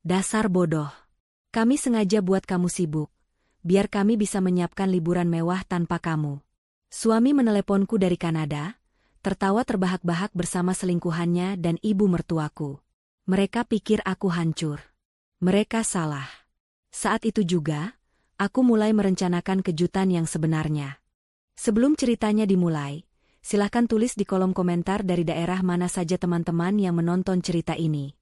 Dasar bodoh. Kami sengaja buat kamu sibuk, biar kami bisa menyiapkan liburan mewah tanpa kamu. Suami meneleponku dari Kanada, tertawa terbahak-bahak bersama selingkuhannya dan ibu mertuaku. Mereka pikir aku hancur. Mereka salah. Saat itu juga, aku mulai merencanakan kejutan yang sebenarnya. Sebelum ceritanya dimulai, silahkan tulis di kolom komentar dari daerah mana saja teman-teman yang menonton cerita ini.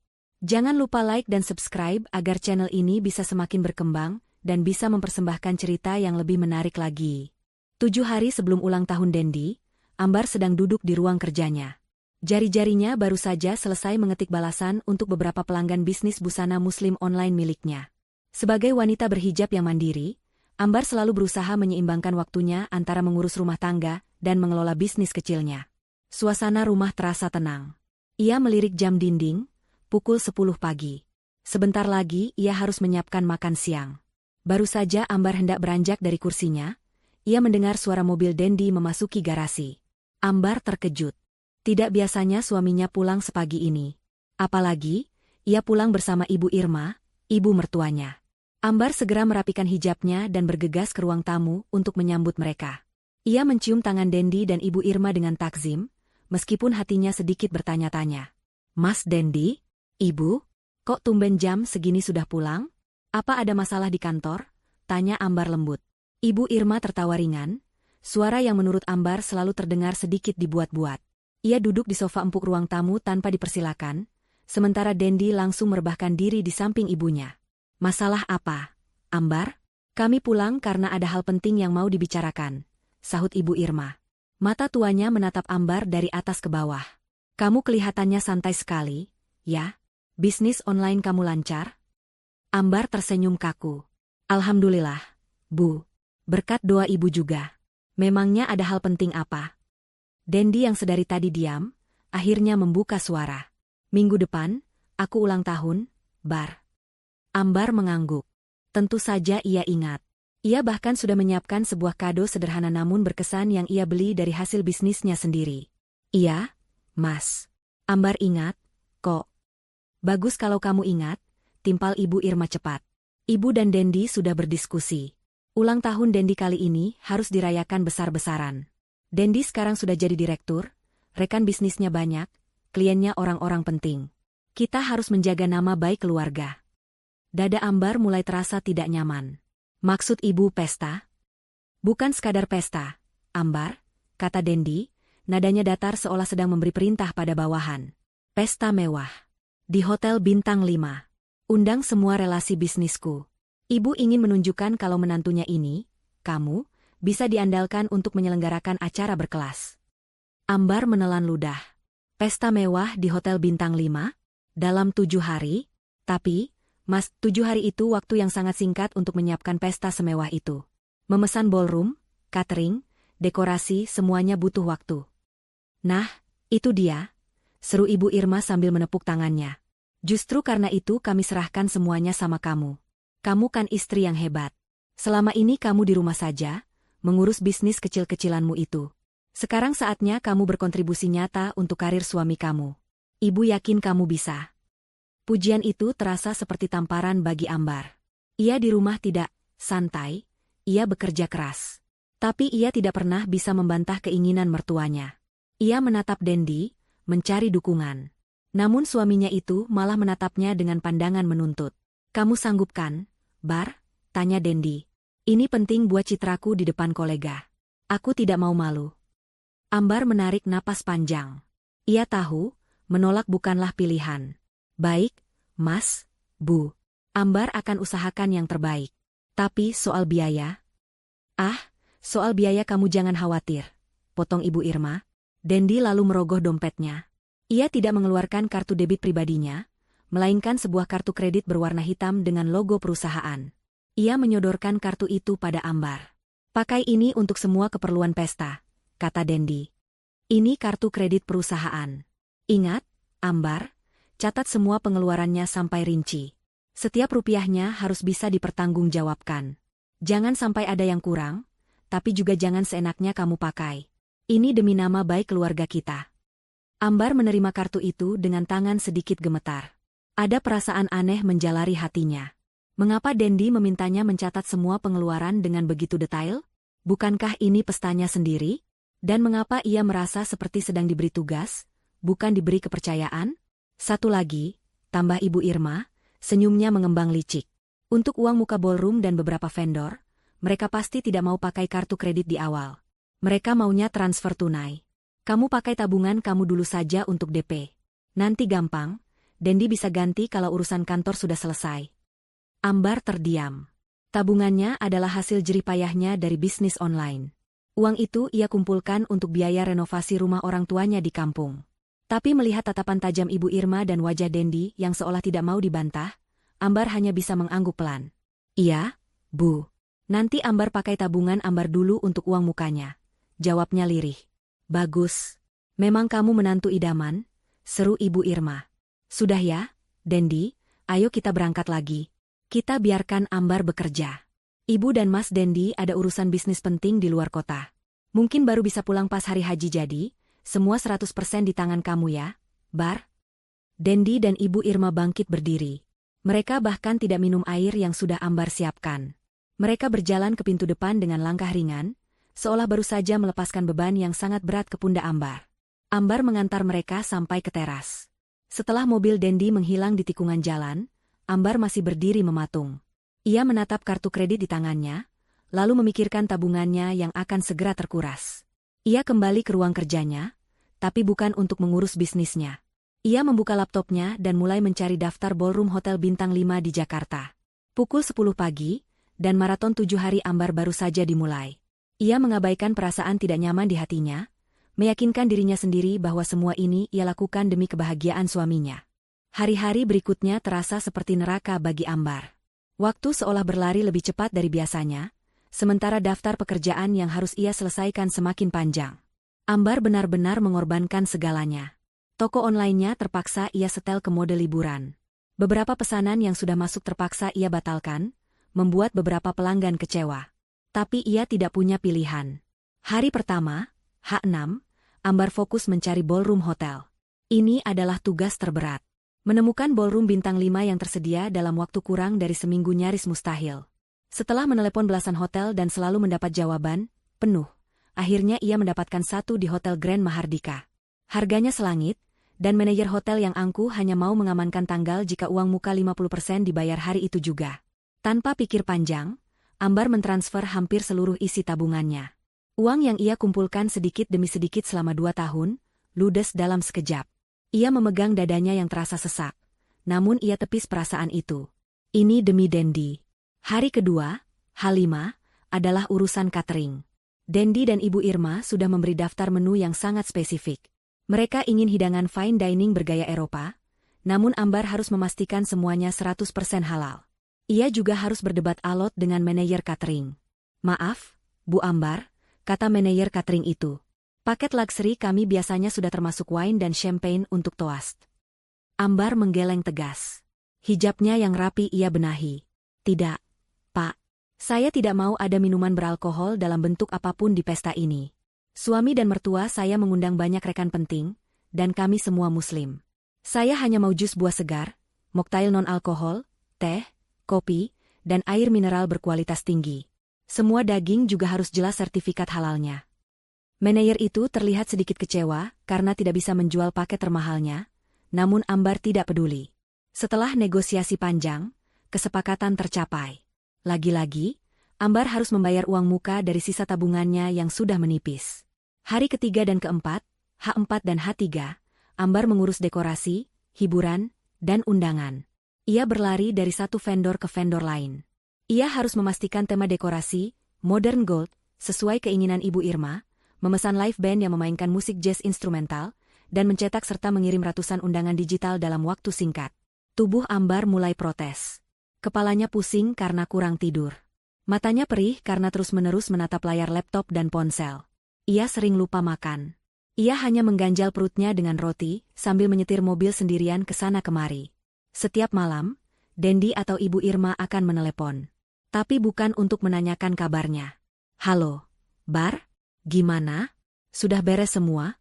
Jangan lupa like dan subscribe agar channel ini bisa semakin berkembang dan bisa mempersembahkan cerita yang lebih menarik lagi. 7 hari sebelum ulang tahun Dendi, Ambar sedang duduk di ruang kerjanya. Jari-jarinya baru saja selesai mengetik balasan untuk beberapa pelanggan bisnis busana muslim online miliknya. Sebagai wanita berhijab yang mandiri, Ambar selalu berusaha menyeimbangkan waktunya antara mengurus rumah tangga dan mengelola bisnis kecilnya. Suasana rumah terasa tenang. Ia melirik jam dinding, pukul 10 pagi. Sebentar lagi ia harus menyiapkan makan siang. Baru saja Ambar hendak beranjak dari kursinya, ia mendengar suara mobil Dendi memasuki garasi. Ambar terkejut. Tidak biasanya suaminya pulang sepagi ini. Apalagi, ia pulang bersama Ibu Irma, ibu mertuanya. Ambar segera merapikan hijabnya dan bergegas ke ruang tamu untuk menyambut mereka. Ia mencium tangan Dendi dan Ibu Irma dengan takzim, meskipun hatinya sedikit bertanya-tanya. Mas Dendi? Ibu? Kok tumben jam segini sudah pulang? Apa ada masalah di kantor? Tanya Ambar lembut. Ibu Irma tertawa ringan, suara yang menurut Ambar selalu terdengar sedikit dibuat-buat. Ia duduk di sofa empuk ruang tamu tanpa dipersilakan, sementara Dendi langsung merebahkan diri di samping ibunya. Masalah apa, Ambar? Kami pulang karena ada hal penting yang mau dibicarakan, sahut Ibu Irma. Mata tuanya menatap Ambar dari atas ke bawah. Kamu kelihatannya santai sekali, ya? Bisnis online kamu lancar? Ambar tersenyum kaku. Alhamdulillah, Bu. Berkat doa ibu juga. Memangnya ada hal penting apa? Dendi yang sedari tadi diam, akhirnya membuka suara. Minggu depan, aku ulang tahun, Bar. Ambar mengangguk. Tentu saja ia ingat. Ia bahkan sudah menyiapkan sebuah kado sederhana namun berkesan yang ia beli dari hasil bisnisnya sendiri. Iya, Mas. Ambar ingat, kok. Bagus kalau kamu ingat, timpal Ibu Irma cepat. Ibu dan Dendi sudah berdiskusi. Ulang tahun Dendi kali ini harus dirayakan besar-besaran. Dendi sekarang sudah jadi direktur, rekan bisnisnya banyak, kliennya orang-orang penting. Kita harus menjaga nama baik keluarga. Dada Ambar mulai terasa tidak nyaman. Maksud ibu pesta? Bukan sekadar pesta, Ambar, kata Dendi, nadanya datar seolah sedang memberi perintah pada bawahan. Pesta mewah. Di Hotel Bintang 5. Undang semua relasi bisnisku. Ibu ingin menunjukkan kalau menantunya ini, kamu, bisa diandalkan untuk menyelenggarakan acara berkelas. Ambar menelan ludah. Pesta mewah di Hotel Bintang 5? Dalam 7 hari? Tapi, Mas, 7 hari itu waktu yang sangat singkat untuk menyiapkan pesta semewah itu. Memesan ballroom, catering, dekorasi, semuanya butuh waktu. Nah, itu dia, seru Ibu Irma sambil menepuk tangannya. Justru karena itu kami serahkan semuanya sama kamu. Kamu kan istri yang hebat. Selama ini kamu di rumah saja, mengurus bisnis kecil-kecilanmu itu. Sekarang saatnya kamu berkontribusi nyata untuk karir suami kamu. Ibu yakin kamu bisa. Pujian itu terasa seperti tamparan bagi Ambar. Ia di rumah tidak santai, ia bekerja keras. Tapi ia tidak pernah bisa membantah keinginan mertuanya. Ia menatap Dendi, mencari dukungan. Namun suaminya itu malah menatapnya dengan pandangan menuntut. Kamu sanggup kan, Bar? Tanya Dendi. Ini penting buat citraku di depan kolega. Aku tidak mau malu. Ambar menarik napas panjang. Ia tahu, menolak bukanlah pilihan. Baik, Mas, Bu. Ambar akan usahakan yang terbaik. Tapi soal biaya? Soal biaya kamu jangan khawatir, potong Ibu Irma. Dendi lalu merogoh dompetnya. Ia tidak mengeluarkan kartu debit pribadinya, melainkan sebuah kartu kredit berwarna hitam dengan logo perusahaan. Ia menyodorkan kartu itu pada Ambar. Pakai ini untuk semua keperluan pesta, kata Dendi. Ini kartu kredit perusahaan. Ingat, Ambar, catat semua pengeluarannya sampai rinci. Setiap rupiahnya harus bisa dipertanggungjawabkan. Jangan sampai ada yang kurang, tapi juga jangan seenaknya kamu pakai. Ini demi nama baik keluarga kita. Ambar menerima kartu itu dengan tangan sedikit gemetar. Ada perasaan aneh menjalari hatinya. Mengapa Dendi memintanya mencatat semua pengeluaran dengan begitu detail? Bukankah ini pestanya sendiri? Dan mengapa ia merasa seperti sedang diberi tugas, bukan diberi kepercayaan? Satu lagi, tambah Ibu Irma, senyumnya mengembang licik. Untuk uang muka ballroom dan beberapa vendor, mereka pasti tidak mau pakai kartu kredit di awal. Mereka maunya transfer tunai. Kamu pakai tabungan kamu dulu saja untuk DP. Nanti gampang, Dendi bisa ganti kalau urusan kantor sudah selesai. Ambar terdiam. Tabungannya adalah hasil jeripayahnya dari bisnis online. Uang itu ia kumpulkan untuk biaya renovasi rumah orang tuanya di kampung. Tapi melihat tatapan tajam Ibu Irma dan wajah Dendi yang seolah tidak mau dibantah, Ambar hanya bisa mengangguk pelan. Iya, Bu. Nanti Ambar pakai tabungan Ambar dulu untuk uang mukanya. Jawabnya lirih. Bagus. Memang kamu menantu idaman, seru Ibu Irma. Sudah ya, Dendi, ayo kita berangkat lagi. Kita biarkan Ambar bekerja. Ibu dan Mas Dendi ada urusan bisnis penting di luar kota. Mungkin baru bisa pulang pas hari haji jadi, semua 100% di tangan kamu ya, Bar. Dendi dan Ibu Irma bangkit berdiri. Mereka bahkan tidak minum air yang sudah Ambar siapkan. Mereka berjalan ke pintu depan dengan langkah ringan, seolah baru saja melepaskan beban yang sangat berat ke pundak Ambar. Ambar mengantar mereka sampai ke teras. Setelah mobil Dendi menghilang di tikungan jalan, Ambar masih berdiri mematung. Ia menatap kartu kredit di tangannya, lalu memikirkan tabungannya yang akan segera terkuras. Ia kembali ke ruang kerjanya, tapi bukan untuk mengurus bisnisnya. Ia membuka laptopnya dan mulai mencari daftar ballroom hotel bintang 5 di Jakarta. Pukul 10 pagi, dan maraton 7 hari Ambar baru saja dimulai. Ia mengabaikan perasaan tidak nyaman di hatinya, meyakinkan dirinya sendiri bahwa semua ini ia lakukan demi kebahagiaan suaminya. Hari-hari berikutnya terasa seperti neraka bagi Ambar. Waktu seolah berlari lebih cepat dari biasanya, sementara daftar pekerjaan yang harus ia selesaikan semakin panjang. Ambar benar-benar mengorbankan segalanya. Toko online-nya terpaksa ia setel ke mode liburan. Beberapa pesanan yang sudah masuk terpaksa ia batalkan, membuat beberapa pelanggan kecewa. Tapi ia tidak punya pilihan. Hari pertama, H6, Ambar fokus mencari ballroom hotel. Ini adalah tugas terberat. Menemukan ballroom bintang 5 yang tersedia dalam waktu kurang dari seminggu nyaris mustahil. Setelah menelepon belasan hotel dan selalu mendapat jawaban, penuh, akhirnya ia mendapatkan satu di Hotel Grand Mahardika. Harganya selangit, dan manajer hotel yang angkuh hanya mau mengamankan tanggal jika uang muka 50% dibayar hari itu juga. Tanpa pikir panjang, Ambar mentransfer hampir seluruh isi tabungannya. Uang yang ia kumpulkan sedikit demi sedikit selama 2 tahun, ludes dalam sekejap. Ia memegang dadanya yang terasa sesak, namun ia tepis perasaan itu. Ini demi Dendi. Hari kedua, H5, adalah urusan catering. Dendi dan Ibu Irma sudah memberi daftar menu yang sangat spesifik. Mereka ingin hidangan fine dining bergaya Eropa, namun Ambar harus memastikan semuanya 100% halal. Ia juga harus berdebat alot dengan manajer catering. Maaf, Bu Ambar, kata manajer catering itu. Paket luxury kami biasanya sudah termasuk wine dan champagne untuk toast. Ambar menggeleng tegas. Hijabnya yang rapi ia benahi. Tidak, Pak. Saya tidak mau ada minuman beralkohol dalam bentuk apapun di pesta ini. Suami dan mertua saya mengundang banyak rekan penting, dan kami semua muslim. Saya hanya mau jus buah segar, mocktail non-alkohol, teh, kopi, dan air mineral berkualitas tinggi. Semua daging juga harus jelas sertifikat halalnya. Manajer itu terlihat sedikit kecewa karena tidak bisa menjual paket termahalnya, namun Ambar tidak peduli. Setelah negosiasi panjang, kesepakatan tercapai. Lagi-lagi, Ambar harus membayar uang muka dari sisa tabungannya yang sudah menipis. Hari ketiga dan keempat, H4 dan H3, Ambar mengurus dekorasi, hiburan, dan undangan. Ia berlari dari satu vendor ke vendor lain. Ia harus memastikan tema dekorasi, modern gold, sesuai keinginan Ibu Irma, memesan live band yang memainkan musik jazz instrumental, dan mencetak serta mengirim ratusan undangan digital dalam waktu singkat. Tubuh Ambar mulai protes. Kepalanya pusing karena kurang tidur. Matanya perih karena terus-menerus menatap layar laptop dan ponsel. Ia sering lupa makan. Ia hanya mengganjal perutnya dengan roti, sambil menyetir mobil sendirian ke sana kemari. Setiap malam, Dendi atau Ibu Irma akan menelepon. Tapi bukan untuk menanyakan kabarnya. Halo, Bar? Gimana? Sudah beres semua?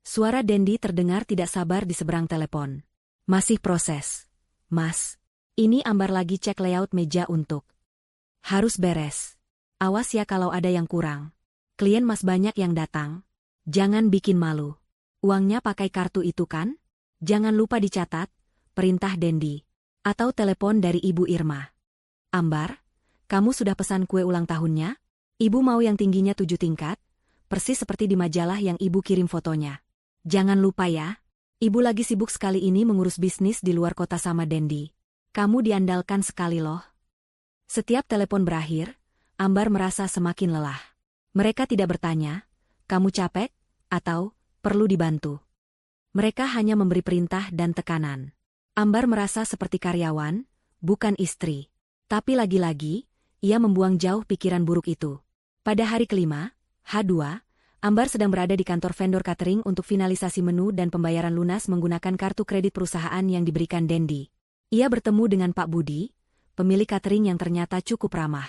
Suara Dendi terdengar tidak sabar di seberang telepon. Masih proses. Mas, ini Ambar lagi cek layout meja untuk. Harus beres. Awas ya kalau ada yang kurang. Klien Mas banyak yang datang. Jangan bikin malu. Uangnya pakai kartu itu kan? Jangan lupa dicatat, perintah Dendi. Atau telepon dari Ibu Irma. Ambar, kamu sudah pesan kue ulang tahunnya? Ibu mau yang tingginya 7 tingkat, persis seperti di majalah yang Ibu kirim fotonya. Jangan lupa ya, Ibu lagi sibuk sekali ini mengurus bisnis di luar kota sama Dendi. Kamu diandalkan sekali loh. Setiap telepon berakhir, Ambar merasa semakin lelah. Mereka tidak bertanya, kamu capek? Atau, perlu dibantu? Mereka hanya memberi perintah dan tekanan. Ambar merasa seperti karyawan, bukan istri. Tapi lagi-lagi, ia membuang jauh pikiran buruk itu. Pada hari kelima, H2, Ambar sedang berada di kantor vendor catering untuk finalisasi menu dan pembayaran lunas menggunakan kartu kredit perusahaan yang diberikan Dendi. Ia bertemu dengan Pak Budi, pemilik catering yang ternyata cukup ramah.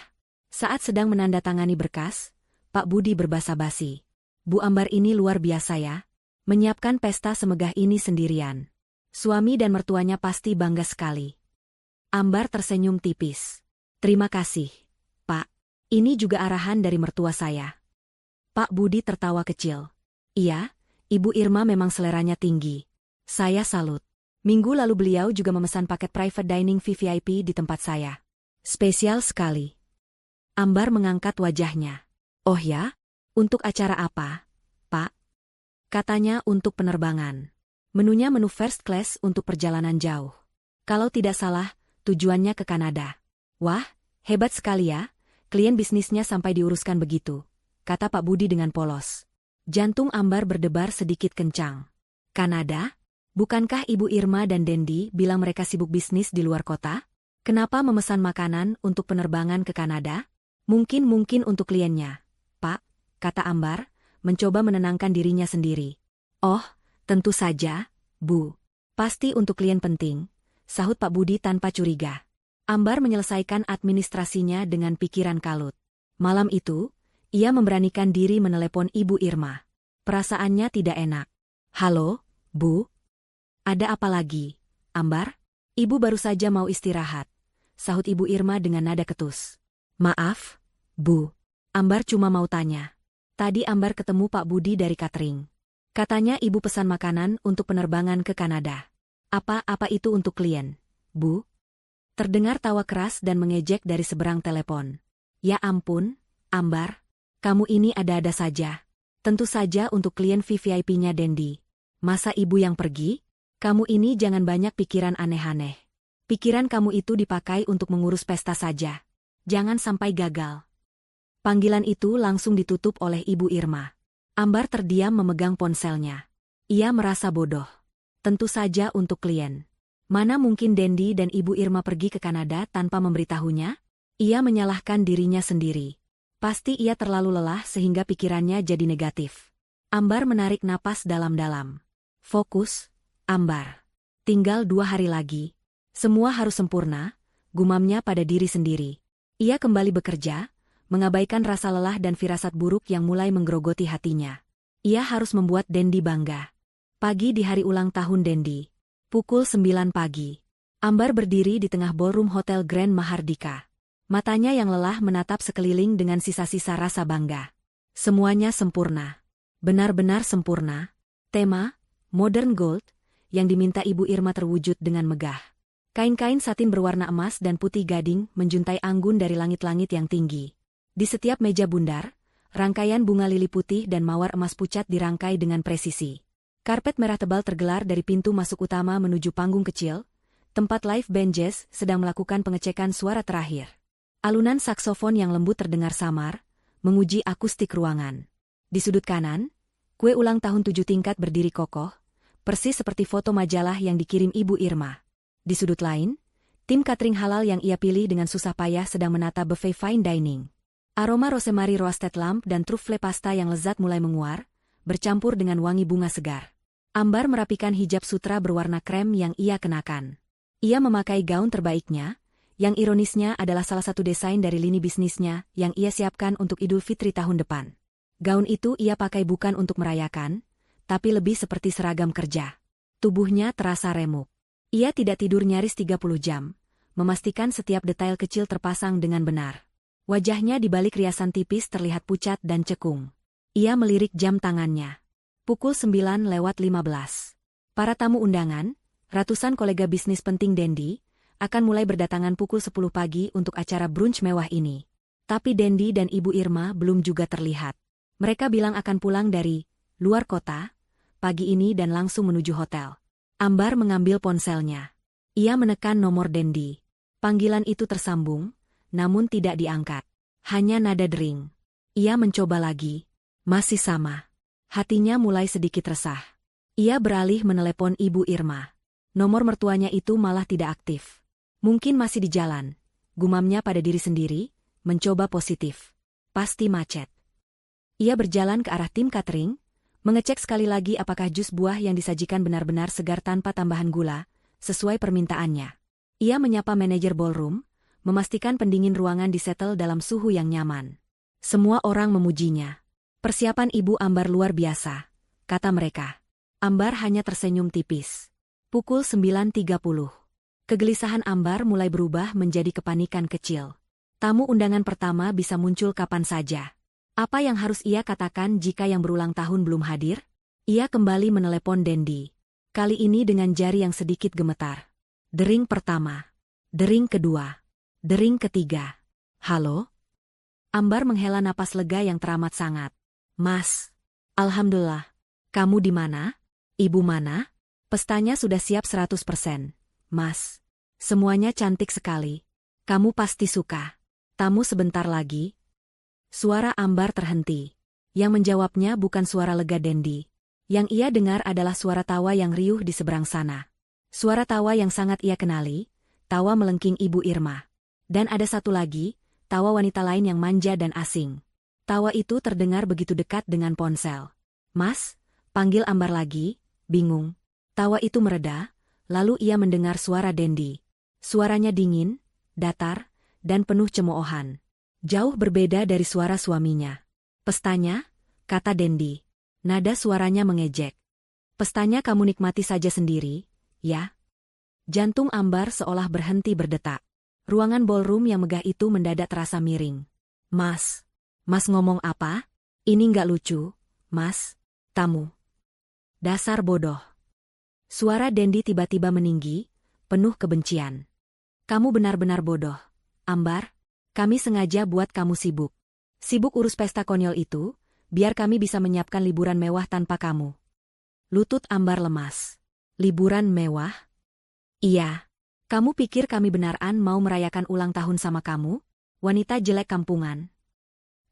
Saat sedang menandatangani berkas, Pak Budi berbasa-basi. Bu Ambar ini luar biasa ya. Menyiapkan pesta semegah ini sendirian. Suami dan mertuanya pasti bangga sekali. Ambar tersenyum tipis. Terima kasih, Pak. Ini juga arahan dari mertua saya. Pak Budi tertawa kecil. Iya, Ibu Irma memang seleranya tinggi. Saya salut. Minggu lalu beliau juga memesan paket private dining VVIP di tempat saya. Spesial sekali. Ambar mengangkat wajahnya. Oh ya? Untuk acara apa, Pak? Katanya untuk penerbangan. Menunya menu first class untuk perjalanan jauh. Kalau tidak salah, tujuannya ke Kanada. Wah, hebat sekali ya. Klien bisnisnya sampai diuruskan begitu, kata Pak Budi dengan polos. Jantung Ambar berdebar sedikit kencang. Kanada? Bukankah Ibu Irma dan Dendi bilang mereka sibuk bisnis di luar kota? Kenapa memesan makanan untuk penerbangan ke Kanada? Mungkin untuk kliennya, Pak, kata Ambar, mencoba menenangkan dirinya sendiri. Oh, tentu saja, Bu. Pasti untuk klien penting, sahut Pak Budi tanpa curiga. Ambar menyelesaikan administrasinya dengan pikiran kalut. Malam itu, ia memberanikan diri menelepon Ibu Irma. Perasaannya tidak enak. Halo, Bu? Ada apa lagi, Ambar? Ibu baru saja mau istirahat, sahut Ibu Irma dengan nada ketus. Maaf, Bu. Ambar cuma mau tanya. Tadi Ambar ketemu Pak Budi dari catering. Katanya ibu pesan makanan untuk penerbangan ke Kanada. Apa itu untuk klien, Bu? Terdengar tawa keras dan mengejek dari seberang telepon. Ya ampun, Ambar. Kamu ini ada-ada saja. Tentu saja untuk klien VVIP-nya Dendi. Masa ibu yang pergi? Kamu ini jangan banyak pikiran aneh-aneh. Pikiran kamu itu dipakai untuk mengurus pesta saja. Jangan sampai gagal. Panggilan itu langsung ditutup oleh Ibu Irma. Ambar terdiam memegang ponselnya. Ia merasa bodoh. Tentu saja untuk klien. Mana mungkin Dendi dan Ibu Irma pergi ke Kanada tanpa memberitahunya? Ia menyalahkan dirinya sendiri. Pasti ia terlalu lelah sehingga pikirannya jadi negatif. Ambar menarik napas dalam-dalam. Fokus, Ambar. Tinggal 2 hari lagi. Semua harus sempurna, gumamnya pada diri sendiri. Ia kembali bekerja, mengabaikan rasa lelah dan firasat buruk yang mulai menggerogoti hatinya. Ia harus membuat Dendi bangga. Pagi di hari ulang tahun Dendi. Pukul 9 pagi. Ambar berdiri di tengah ballroom Hotel Grand Mahardika. Matanya yang lelah menatap sekeliling dengan sisa-sisa rasa bangga. Semuanya sempurna. Benar-benar sempurna. Tema, Modern Gold, yang diminta Ibu Irma terwujud dengan megah. Kain-kain satin berwarna emas dan putih gading menjuntai anggun dari langit-langit yang tinggi. Di setiap meja bundar, rangkaian bunga lili putih dan mawar emas pucat dirangkai dengan presisi. Karpet merah tebal tergelar dari pintu masuk utama menuju panggung kecil, tempat live band jazz sedang melakukan pengecekan suara terakhir. Alunan saksofon yang lembut terdengar samar, menguji akustik ruangan. Di sudut kanan, kue ulang tahun 7 tingkat berdiri kokoh, persis seperti foto majalah yang dikirim Ibu Irma. Di sudut lain, tim catering halal yang ia pilih dengan susah payah sedang menata buffet fine dining. Aroma rosemary roasted lamb dan truffle pasta yang lezat mulai menguar, bercampur dengan wangi bunga segar. Ambar merapikan hijab sutra berwarna krem yang ia kenakan. Ia memakai gaun terbaiknya, yang ironisnya adalah salah satu desain dari lini bisnisnya yang ia siapkan untuk Idul Fitri tahun depan. Gaun itu ia pakai bukan untuk merayakan, tapi lebih seperti seragam kerja. Tubuhnya terasa remuk. Ia tidak tidur nyaris 30 jam, memastikan setiap detail kecil terpasang dengan benar. Wajahnya di balik riasan tipis terlihat pucat dan cekung. Ia melirik jam tangannya. Pukul 9:15. Para tamu undangan, ratusan kolega bisnis penting Dendi, akan mulai berdatangan pukul 10 pagi untuk acara brunch mewah ini. Tapi Dendi dan Ibu Irma belum juga terlihat. Mereka bilang akan pulang dari luar kota pagi ini dan langsung menuju hotel. Ambar mengambil ponselnya. Ia menekan nomor Dendi. Panggilan itu tersambung, namun tidak diangkat. Hanya nada dering. Ia mencoba lagi. Masih sama. Hatinya mulai sedikit resah. Ia beralih menelepon Ibu Irma. Nomor mertuanya itu malah tidak aktif. Mungkin masih di jalan. Gumamnya pada diri sendiri, mencoba positif. Pasti macet. Ia berjalan ke arah tim catering, mengecek sekali lagi apakah jus buah yang disajikan benar-benar segar tanpa tambahan gula, sesuai permintaannya. Ia menyapa manajer ballroom, memastikan pendingin ruangan disetel dalam suhu yang nyaman. Semua orang memujinya. Persiapan Ibu Ambar luar biasa, kata mereka. Ambar hanya tersenyum tipis. Pukul 9:30. Kegelisahan Ambar mulai berubah menjadi kepanikan kecil. Tamu undangan pertama bisa muncul kapan saja. Apa yang harus ia katakan jika yang berulang tahun belum hadir? Ia kembali menelepon Dendi. Kali ini dengan jari yang sedikit gemetar. Dering pertama. Dering kedua. Dering ketiga. Halo? Ambar menghela napas lega yang teramat sangat. Mas. Alhamdulillah. Kamu di mana? Ibu mana? Pestanya sudah siap 100%. Mas. Semuanya cantik sekali. Kamu pasti suka. Tamu sebentar lagi. Suara Ambar terhenti. Yang menjawabnya bukan suara lega Dendi. Yang ia dengar adalah suara tawa yang riuh di seberang sana. Suara tawa yang sangat ia kenali, tawa melengking Ibu Irma. Dan ada satu lagi, tawa wanita lain yang manja dan asing. Tawa itu terdengar begitu dekat dengan ponsel. Mas, panggil Ambar lagi, bingung. Tawa itu mereda, lalu ia mendengar suara Dendi. Suaranya dingin, datar, dan penuh cemoohan. Jauh berbeda dari suara suaminya. Pestanya, kata Dendi. Nada suaranya mengejek. Pestanya kamu nikmati saja sendiri, ya? Jantung Ambar seolah berhenti berdetak. Ruangan ballroom yang megah itu mendadak terasa miring. Mas ngomong apa? Ini nggak lucu, Mas. Tamu. Dasar bodoh. Suara Dendi tiba-tiba meninggi, penuh kebencian. Kamu benar-benar bodoh, Ambar. Kami sengaja buat kamu sibuk. Sibuk urus pesta konyol itu, biar kami bisa menyiapkan liburan mewah tanpa kamu. Lutut Ambar lemas. Liburan mewah? Iya. Kamu pikir kami benaran mau merayakan ulang tahun sama kamu? Wanita jelek kampungan.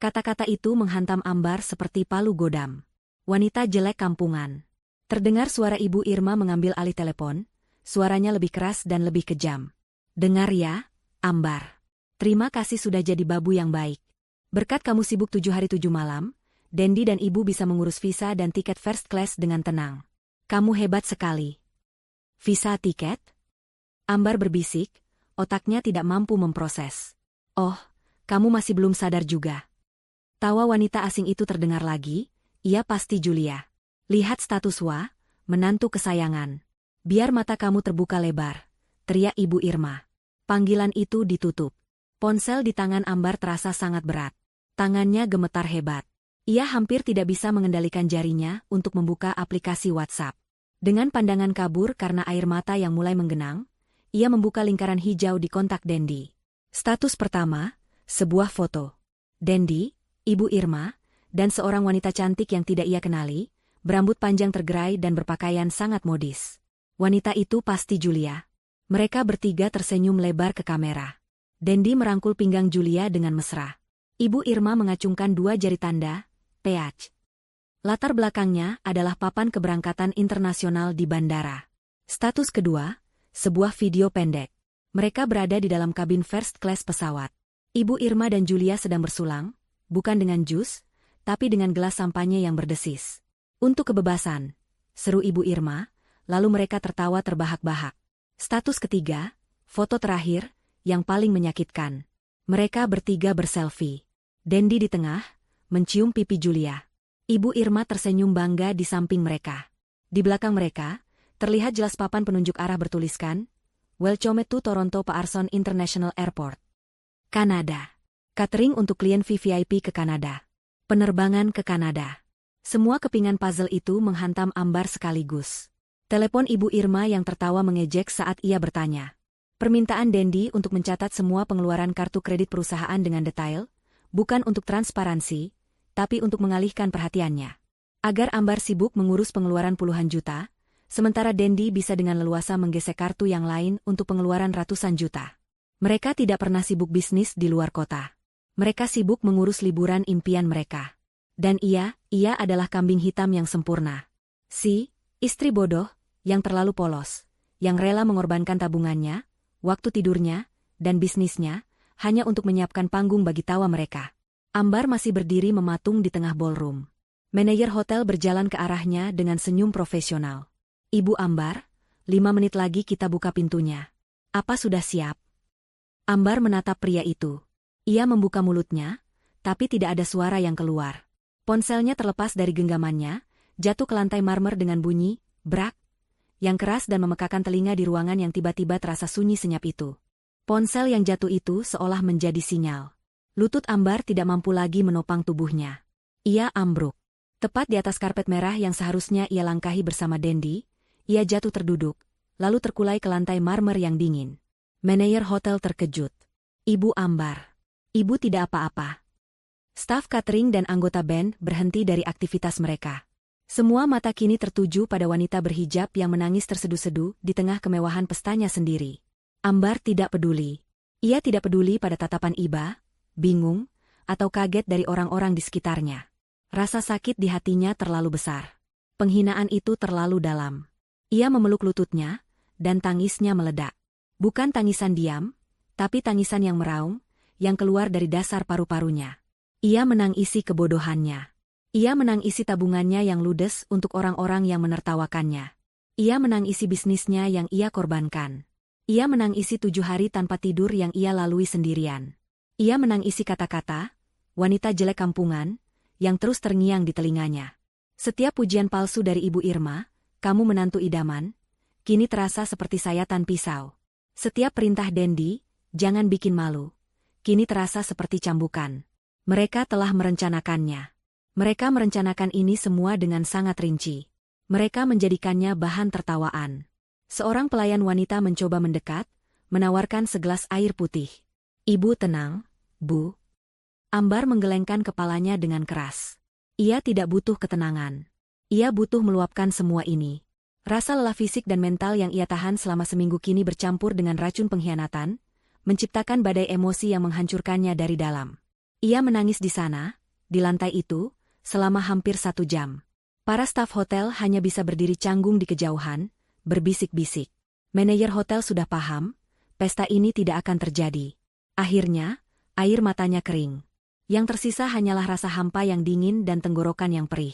Kata-kata itu menghantam Ambar seperti palu godam. Wanita jelek kampungan. Terdengar suara Ibu Irma mengambil alih telepon, suaranya lebih keras dan lebih kejam. Dengar ya, Ambar. Terima kasih sudah jadi babu yang baik. Berkat kamu sibuk 7 hari 7 malam, Dendi dan Ibu bisa mengurus visa dan tiket first class dengan tenang. Kamu hebat sekali. Visa tiket? Ambar berbisik, otaknya tidak mampu memproses. Oh, kamu masih belum sadar juga. Tawa wanita asing itu terdengar lagi, ia pasti Julia. Lihat status menantu kesayangan. Biar mata kamu terbuka lebar, teriak Ibu Irma. Panggilan itu ditutup. Ponsel di tangan Ambar terasa sangat berat. Tangannya gemetar hebat. Ia hampir tidak bisa mengendalikan jarinya untuk membuka aplikasi WhatsApp. Dengan pandangan kabur karena air mata yang mulai menggenang, ia membuka lingkaran hijau di kontak Dendi. Status pertama, sebuah foto. Dendi, Ibu Irma, dan seorang wanita cantik yang tidak ia kenali, berambut panjang tergerai dan berpakaian sangat modis. Wanita itu pasti Julia. Mereka bertiga tersenyum lebar ke kamera. Dendi merangkul pinggang Julia dengan mesra. Ibu Irma mengacungkan 2 jari tanda, PH. Latar belakangnya adalah papan keberangkatan internasional di bandara. Status kedua, sebuah video pendek. Mereka berada di dalam kabin first class pesawat. Ibu Irma dan Julia sedang bersulang, bukan dengan jus, tapi dengan gelas sampanye yang berdesis. Untuk kebebasan, seru Ibu Irma, lalu mereka tertawa terbahak-bahak. Status ketiga, foto terakhir, yang paling menyakitkan. Mereka bertiga berselfie. Dendi di tengah, mencium pipi Julia. Ibu Irma tersenyum bangga di samping mereka. Di belakang mereka, Terlihat jelas papan penunjuk arah bertuliskan, Welcome to Toronto Pearson International Airport. Kanada. Catering untuk klien VVIP ke Kanada. Penerbangan ke Kanada. Semua kepingan puzzle itu menghantam Ambar sekaligus. Telepon Ibu Irma yang tertawa mengejek saat ia bertanya. Permintaan Dendi untuk mencatat semua pengeluaran kartu kredit perusahaan dengan detail, bukan untuk transparansi, tapi untuk mengalihkan perhatiannya. Agar Ambar sibuk mengurus pengeluaran puluhan juta, sementara Dendi bisa dengan leluasa menggesek kartu yang lain untuk pengeluaran ratusan juta. Mereka tidak pernah sibuk bisnis di luar kota. Mereka sibuk mengurus liburan impian mereka. Dan ia adalah kambing hitam yang sempurna. Si, istri bodoh, yang terlalu polos, yang rela mengorbankan tabungannya, waktu tidurnya, dan bisnisnya, hanya untuk menyiapkan panggung bagi tawa mereka. Ambar masih berdiri mematung di tengah ballroom. Manajer hotel berjalan ke arahnya dengan senyum profesional. Ibu Ambar, 5 menit lagi kita buka pintunya. Apa sudah siap? Ambar menatap pria itu. Ia membuka mulutnya, tapi tidak ada suara yang keluar. Ponselnya terlepas dari genggamannya, jatuh ke lantai marmer dengan bunyi, brak, yang keras dan memekakan telinga di ruangan yang tiba-tiba terasa sunyi senyap itu. Ponsel yang jatuh itu seolah menjadi sinyal. Lutut Ambar tidak mampu lagi menopang tubuhnya. Ia ambruk. Tepat di atas karpet merah yang seharusnya ia langkahi bersama Dendi, ia jatuh terduduk, lalu terkulai ke lantai marmer yang dingin. Manajer hotel terkejut. Ibu Ambar. Ibu tidak apa-apa. Staf catering dan anggota band berhenti dari aktivitas mereka. Semua mata kini tertuju pada wanita berhijab yang menangis terseduh-seduh di tengah kemewahan pestanya sendiri. Ambar tidak peduli. Ia tidak peduli pada tatapan iba, bingung, atau kaget dari orang-orang di sekitarnya. Rasa sakit di hatinya terlalu besar. Penghinaan itu terlalu dalam. Ia memeluk lututnya, dan tangisnya meledak. Bukan tangisan diam, tapi tangisan yang meraung, yang keluar dari dasar paru-parunya. Ia menangisi kebodohannya. Ia menangisi tabungannya yang ludes untuk orang-orang yang menertawakannya. Ia menangisi bisnisnya yang ia korbankan. Ia menangisi 7 hari tanpa tidur yang ia lalui sendirian. Ia menangisi kata-kata, wanita jelek kampungan, yang terus terngiang di telinganya. Setiap pujian palsu dari Ibu Irma, kamu menantu idaman, kini terasa seperti sayatan pisau. Setiap perintah Dendi, jangan bikin malu, kini terasa seperti cambukan. Mereka telah merencanakannya. Mereka merencanakan ini semua dengan sangat rinci. Mereka menjadikannya bahan tertawaan. Seorang pelayan wanita mencoba mendekat, menawarkan segelas air putih. Ibu tenang, Bu. Ambar menggelengkan kepalanya dengan keras. Ia tidak butuh ketenangan. Ia butuh meluapkan semua ini. Rasa lelah fisik dan mental yang ia tahan selama seminggu kini bercampur dengan racun pengkhianatan, menciptakan badai emosi yang menghancurkannya dari dalam. Ia menangis di sana, di lantai itu, selama hampir 1 jam. Para staf hotel hanya bisa berdiri canggung di kejauhan, berbisik-bisik. Manajer hotel sudah paham, pesta ini tidak akan terjadi. Akhirnya, air matanya kering. Yang tersisa hanyalah rasa hampa yang dingin dan tenggorokan yang perih.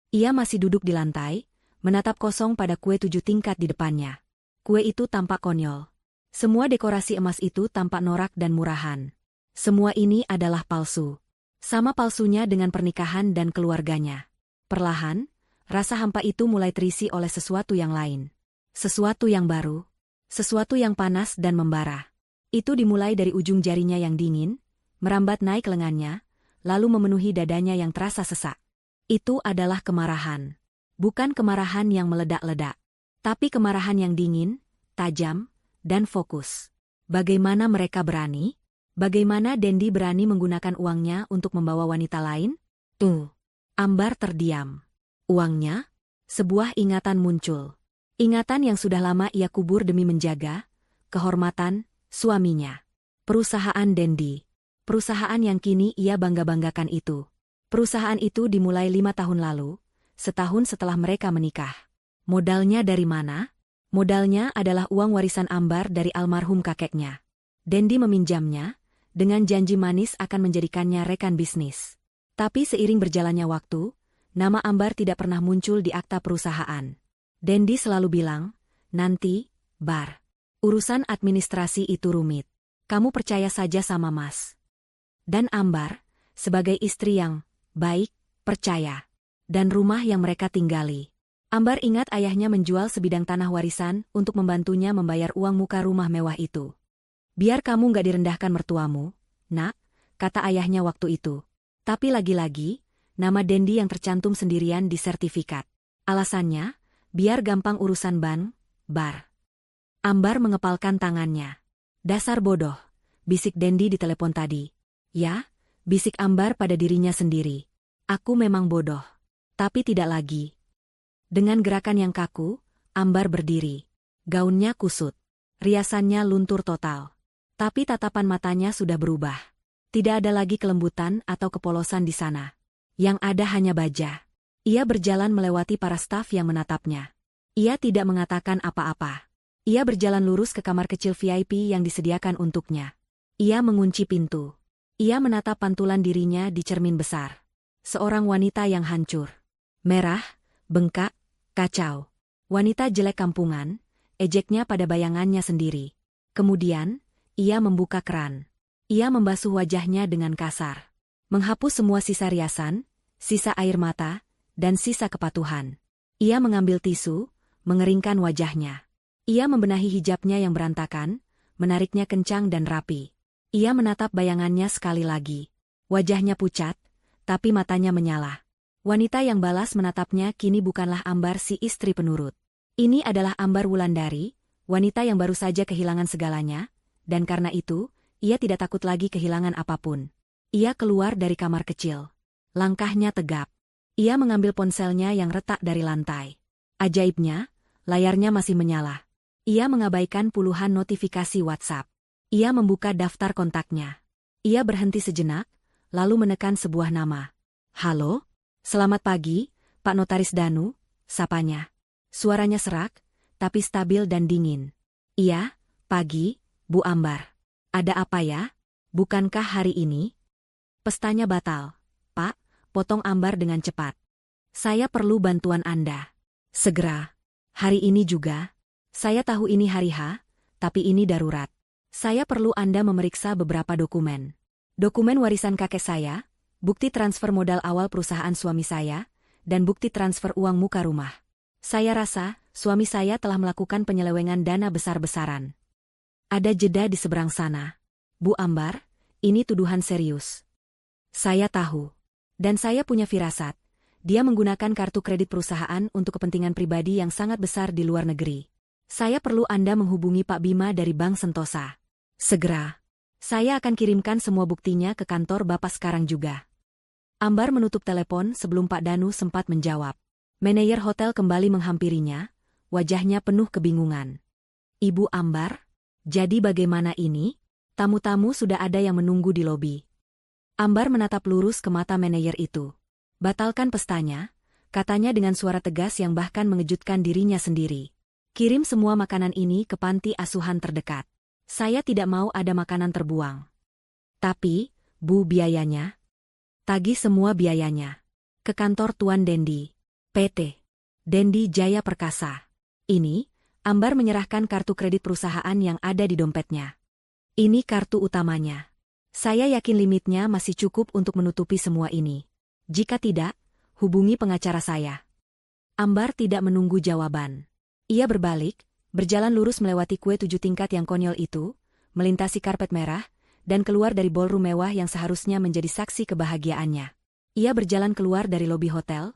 Ia masih duduk di lantai, menatap kosong pada kue 7 tingkat di depannya. Kue itu tampak konyol. Semua dekorasi emas itu tampak norak dan murahan. Semua ini adalah palsu. Sama palsunya dengan pernikahan dan keluarganya. Perlahan, rasa hampa itu mulai terisi oleh sesuatu yang lain. Sesuatu yang baru. Sesuatu yang panas dan membara. Itu dimulai dari ujung jarinya yang dingin, merambat naik lengannya, lalu memenuhi dadanya yang terasa sesak. Itu adalah kemarahan. Bukan kemarahan yang meledak-ledak. Tapi kemarahan yang dingin, tajam, dan fokus. Bagaimana mereka berani? Bagaimana Dendi berani menggunakan uangnya untuk membawa wanita lain? Ambar terdiam. Uangnya? Sebuah ingatan muncul. Ingatan yang sudah lama ia kubur demi menjaga kehormatan suaminya. Perusahaan Dendi. Perusahaan yang kini ia bangga-banggakan itu. Perusahaan itu dimulai 5 tahun lalu, setahun setelah mereka menikah. Modalnya dari mana? Modalnya adalah uang warisan Ambar dari almarhum kakeknya. Dendi meminjamnya, dengan janji manis akan menjadikannya rekan bisnis. Tapi seiring berjalannya waktu, nama Ambar tidak pernah muncul di akta perusahaan. Dendi selalu bilang, nanti, Bar. Urusan administrasi itu rumit. Kamu percaya saja sama Mas. Dan Ambar, sebagai istri yang baik, percaya. Dan rumah yang mereka tinggali. Ambar ingat ayahnya menjual sebidang tanah warisan untuk membantunya membayar uang muka rumah mewah itu. Biar kamu nggak direndahkan mertuamu, nak, kata ayahnya waktu itu. Tapi lagi-lagi, nama Dendi yang tercantum sendirian di sertifikat. Alasannya, biar gampang urusan bar. Ambar mengepalkan tangannya. Dasar bodoh, bisik Dendi di telepon tadi. Ya, bisik Ambar pada dirinya sendiri. Aku memang bodoh. Tapi tidak lagi. Dengan gerakan yang kaku, Ambar berdiri. Gaunnya kusut. Riasannya luntur total. Tapi tatapan matanya sudah berubah. Tidak ada lagi kelembutan atau kepolosan di sana. Yang ada hanya baja. Ia berjalan melewati para staf yang menatapnya. Ia tidak mengatakan apa-apa. Ia berjalan lurus ke kamar kecil VIP yang disediakan untuknya. Ia mengunci pintu. Ia menatap pantulan dirinya di cermin besar. Seorang wanita yang hancur. Merah, bengkak, kacau. Wanita jelek kampungan, ejeknya pada bayangannya sendiri. Kemudian, ia membuka keran. Ia membasuh wajahnya dengan kasar. Menghapus semua sisa riasan, sisa air mata, dan sisa kepatuhan. Ia mengambil tisu, mengeringkan wajahnya. Ia membenahi hijabnya yang berantakan, menariknya kencang dan rapi. Ia menatap bayangannya sekali lagi. Wajahnya pucat, tapi matanya menyala. Wanita yang balas menatapnya kini bukanlah Ambar si istri penurut. Ini adalah Ambar Wulandari, wanita yang baru saja kehilangan segalanya, dan karena itu, ia tidak takut lagi kehilangan apapun. Ia keluar dari kamar kecil. Langkahnya tegap. Ia mengambil ponselnya yang retak dari lantai. Ajaibnya, layarnya masih menyala. Ia mengabaikan puluhan notifikasi WhatsApp. Ia membuka daftar kontaknya. Ia berhenti sejenak, lalu menekan sebuah nama. Halo? Selamat pagi, Pak Notaris Danu, sapanya. Suaranya serak, tapi stabil dan dingin. Iya, pagi, Bu Ambar. Ada apa ya? Bukankah hari ini? Pestanya batal. Pak, potong Ambar dengan cepat. Saya perlu bantuan Anda. Segera. Hari ini juga. Saya tahu ini hari H, tapi ini darurat. Saya perlu Anda memeriksa beberapa dokumen. Dokumen warisan kakek saya, bukti transfer modal awal perusahaan suami saya, dan bukti transfer uang muka rumah. Saya rasa, suami saya telah melakukan penyelewengan dana besar-besaran. Ada jeda di seberang sana. Bu Ambar, ini tuduhan serius. Saya tahu. Dan saya punya firasat. Dia menggunakan kartu kredit perusahaan untuk kepentingan pribadi yang sangat besar di luar negeri. Saya perlu Anda menghubungi Pak Bima dari Bank Sentosa. Segera. Saya akan kirimkan semua buktinya ke kantor Bapak sekarang juga. Ambar menutup telepon sebelum Pak Danu sempat menjawab. Manajer hotel kembali menghampirinya, wajahnya penuh kebingungan. Ibu Ambar, jadi bagaimana ini? Tamu-tamu sudah ada yang menunggu di lobi. Ambar menatap lurus ke mata manajer itu. Batalkan pestanya, katanya dengan suara tegas yang bahkan mengejutkan dirinya sendiri. Kirim semua makanan ini ke panti asuhan terdekat. Saya tidak mau ada makanan terbuang. Tapi, Bu, biayanya? Tagih semua biayanya. Ke kantor Tuan Dendi. PT. Dendi Jaya Perkasa. Ini, Ambar menyerahkan kartu kredit perusahaan yang ada di dompetnya. Ini kartu utamanya. Saya yakin limitnya masih cukup untuk menutupi semua ini. Jika tidak, hubungi pengacara saya. Ambar tidak menunggu jawaban. Ia berbalik, berjalan lurus melewati kue 7 tingkat yang konyol itu, melintasi karpet merah, dan keluar dari ballroom mewah yang seharusnya menjadi saksi kebahagiaannya. Ia berjalan keluar dari lobi hotel,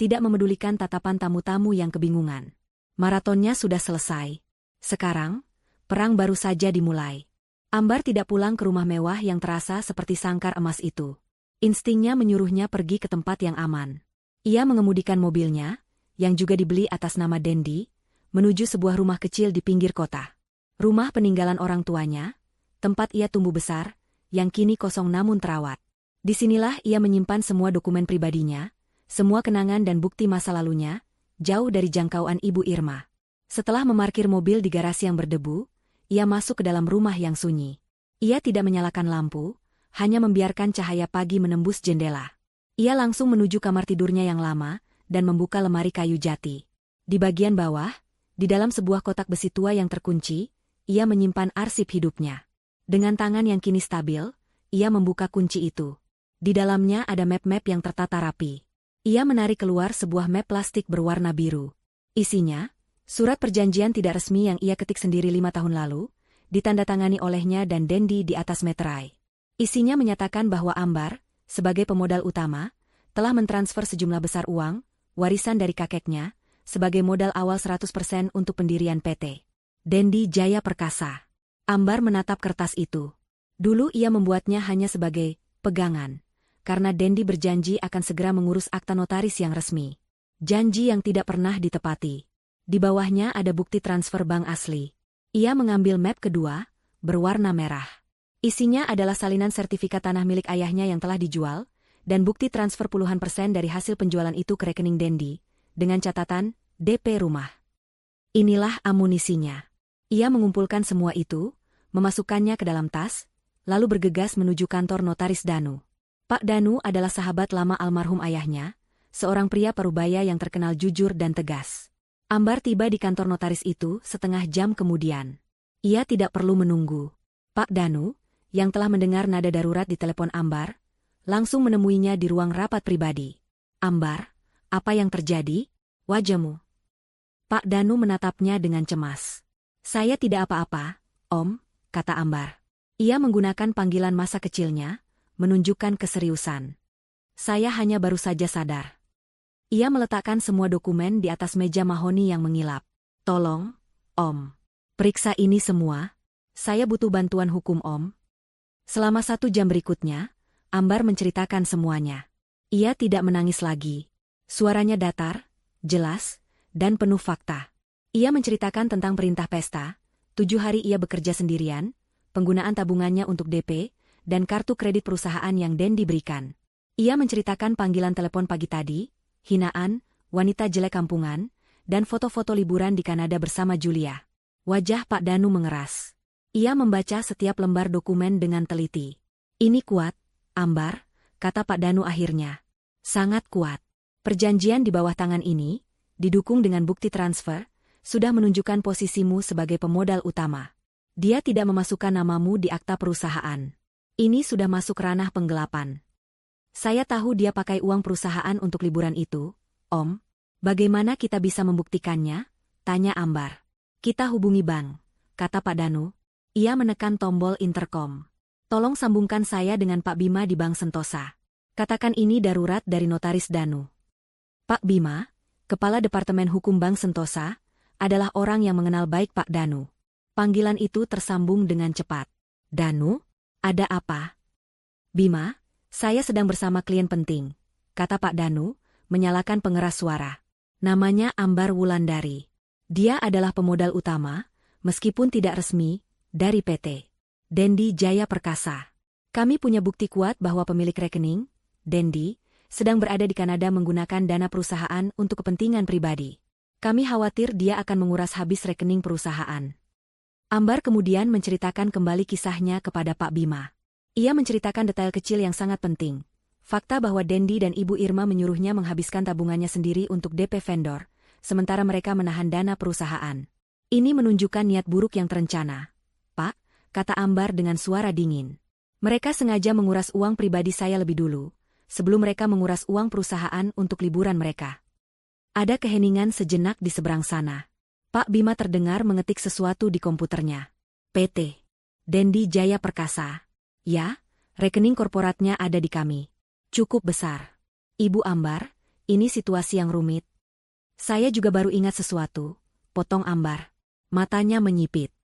tidak memedulikan tatapan tamu-tamu yang kebingungan. Maratonnya sudah selesai. Sekarang, perang baru saja dimulai. Ambar tidak pulang ke rumah mewah yang terasa seperti sangkar emas itu. Instingnya menyuruhnya pergi ke tempat yang aman. Ia mengemudikan mobilnya, yang juga dibeli atas nama Dendi, menuju sebuah rumah kecil di pinggir kota. Rumah peninggalan orang tuanya, tempat ia tumbuh besar, yang kini kosong namun terawat. Disinilah ia menyimpan semua dokumen pribadinya, semua kenangan dan bukti masa lalunya, jauh dari jangkauan Ibu Irma. Setelah memarkir mobil di garasi yang berdebu, ia masuk ke dalam rumah yang sunyi. Ia tidak menyalakan lampu, hanya membiarkan cahaya pagi menembus jendela. Ia langsung menuju kamar tidurnya yang lama, dan membuka lemari kayu jati. Di bagian bawah, di dalam sebuah kotak besi tua yang terkunci, ia menyimpan arsip hidupnya. Dengan tangan yang kini stabil, ia membuka kunci itu. Di dalamnya ada map-map yang tertata rapi. Ia menarik keluar sebuah map plastik berwarna biru. Isinya, surat perjanjian tidak resmi yang ia ketik sendiri 5 tahun lalu, ditandatangani olehnya dan Dendi di atas meterai. Isinya menyatakan bahwa Ambar, sebagai pemodal utama, telah mentransfer sejumlah besar uang, warisan dari kakeknya, sebagai modal awal 100% untuk pendirian PT Dendi Jaya Perkasa. Ambar menatap kertas itu. Dulu ia membuatnya hanya sebagai pegangan, karena Dendi berjanji akan segera mengurus akta notaris yang resmi. Janji yang tidak pernah ditepati. Di bawahnya ada bukti transfer bank asli. Ia mengambil map kedua, berwarna merah. Isinya adalah salinan sertifikat tanah milik ayahnya yang telah dijual, dan bukti transfer puluhan persen dari hasil penjualan itu ke rekening Dendi, dengan catatan DP rumah. Inilah amunisinya. Ia mengumpulkan semua itu, memasukkannya ke dalam tas, lalu bergegas menuju kantor notaris Danu. Pak Danu adalah sahabat lama almarhum ayahnya, seorang pria parubaya yang terkenal jujur dan tegas. Ambar tiba di kantor notaris itu setengah jam kemudian. Ia tidak perlu menunggu. Pak Danu, yang telah mendengar nada darurat di telepon Ambar, langsung menemuinya di ruang rapat pribadi. Ambar, apa yang terjadi? Wajahmu. Pak Danu menatapnya dengan cemas. Saya tidak apa-apa, Om, kata Ambar. Ia menggunakan panggilan masa kecilnya, menunjukkan keseriusan. Saya hanya baru saja sadar. Ia meletakkan semua dokumen di atas meja mahoni yang mengilap. Tolong, Om. Periksa ini semua. Saya butuh bantuan hukum, Om. Selama 1 jam berikutnya, Ambar menceritakan semuanya. Ia tidak menangis lagi. Suaranya datar, jelas, dan penuh fakta. Ia menceritakan tentang perintah pesta, 7 hari ia bekerja sendirian, penggunaan tabungannya untuk DP, dan kartu kredit perusahaan yang Dendi berikan. Ia menceritakan panggilan telepon pagi tadi, hinaan, wanita jelek kampungan, dan foto-foto liburan di Kanada bersama Julia. Wajah Pak Danu mengeras. Ia membaca setiap lembar dokumen dengan teliti. Ini kuat, Ambar, kata Pak Danu akhirnya. Sangat kuat. Perjanjian di bawah tangan ini, didukung dengan bukti transfer, sudah menunjukkan posisimu sebagai pemodal utama. Dia tidak memasukkan namamu di akta perusahaan. Ini sudah masuk ranah penggelapan. Saya tahu dia pakai uang perusahaan untuk liburan itu, Om. Bagaimana kita bisa membuktikannya? Tanya Ambar. Kita hubungi bank, kata Pak Danu. Ia menekan tombol intercom. Tolong sambungkan saya dengan Pak Bima di Bank Sentosa. Katakan ini darurat dari notaris Danu. Pak Bima, Kepala Departemen Hukum Bank Sentosa, adalah orang yang mengenal baik Pak Danu. Panggilan itu tersambung dengan cepat. Danu? Ada apa? Bima, saya sedang bersama klien penting, kata Pak Danu, menyalakan pengeras suara. Namanya Ambar Wulandari. Dia adalah pemodal utama, meskipun tidak resmi, dari PT Dendi Jaya Perkasa. Kami punya bukti kuat bahwa pemilik rekening, Dendi, sedang berada di Kanada menggunakan dana perusahaan untuk kepentingan pribadi. Kami khawatir dia akan menguras habis rekening perusahaan. Ambar kemudian menceritakan kembali kisahnya kepada Pak Bima. Ia menceritakan detail kecil yang sangat penting. Fakta bahwa Dendi dan Ibu Irma menyuruhnya menghabiskan tabungannya sendiri untuk DP vendor, sementara mereka menahan dana perusahaan. Ini menunjukkan niat buruk yang terencana. Pak, kata Ambar dengan suara dingin. Mereka sengaja menguras uang pribadi saya lebih dulu, sebelum mereka menguras uang perusahaan untuk liburan mereka. Ada keheningan sejenak di seberang sana. Pak Bima terdengar mengetik sesuatu di komputernya. PT Dendi Jaya Perkasa. Ya, rekening korporatnya ada di kami. Cukup besar. Ibu Ambar, ini situasi yang rumit. Saya juga baru ingat sesuatu, potong Ambar. Matanya menyipit.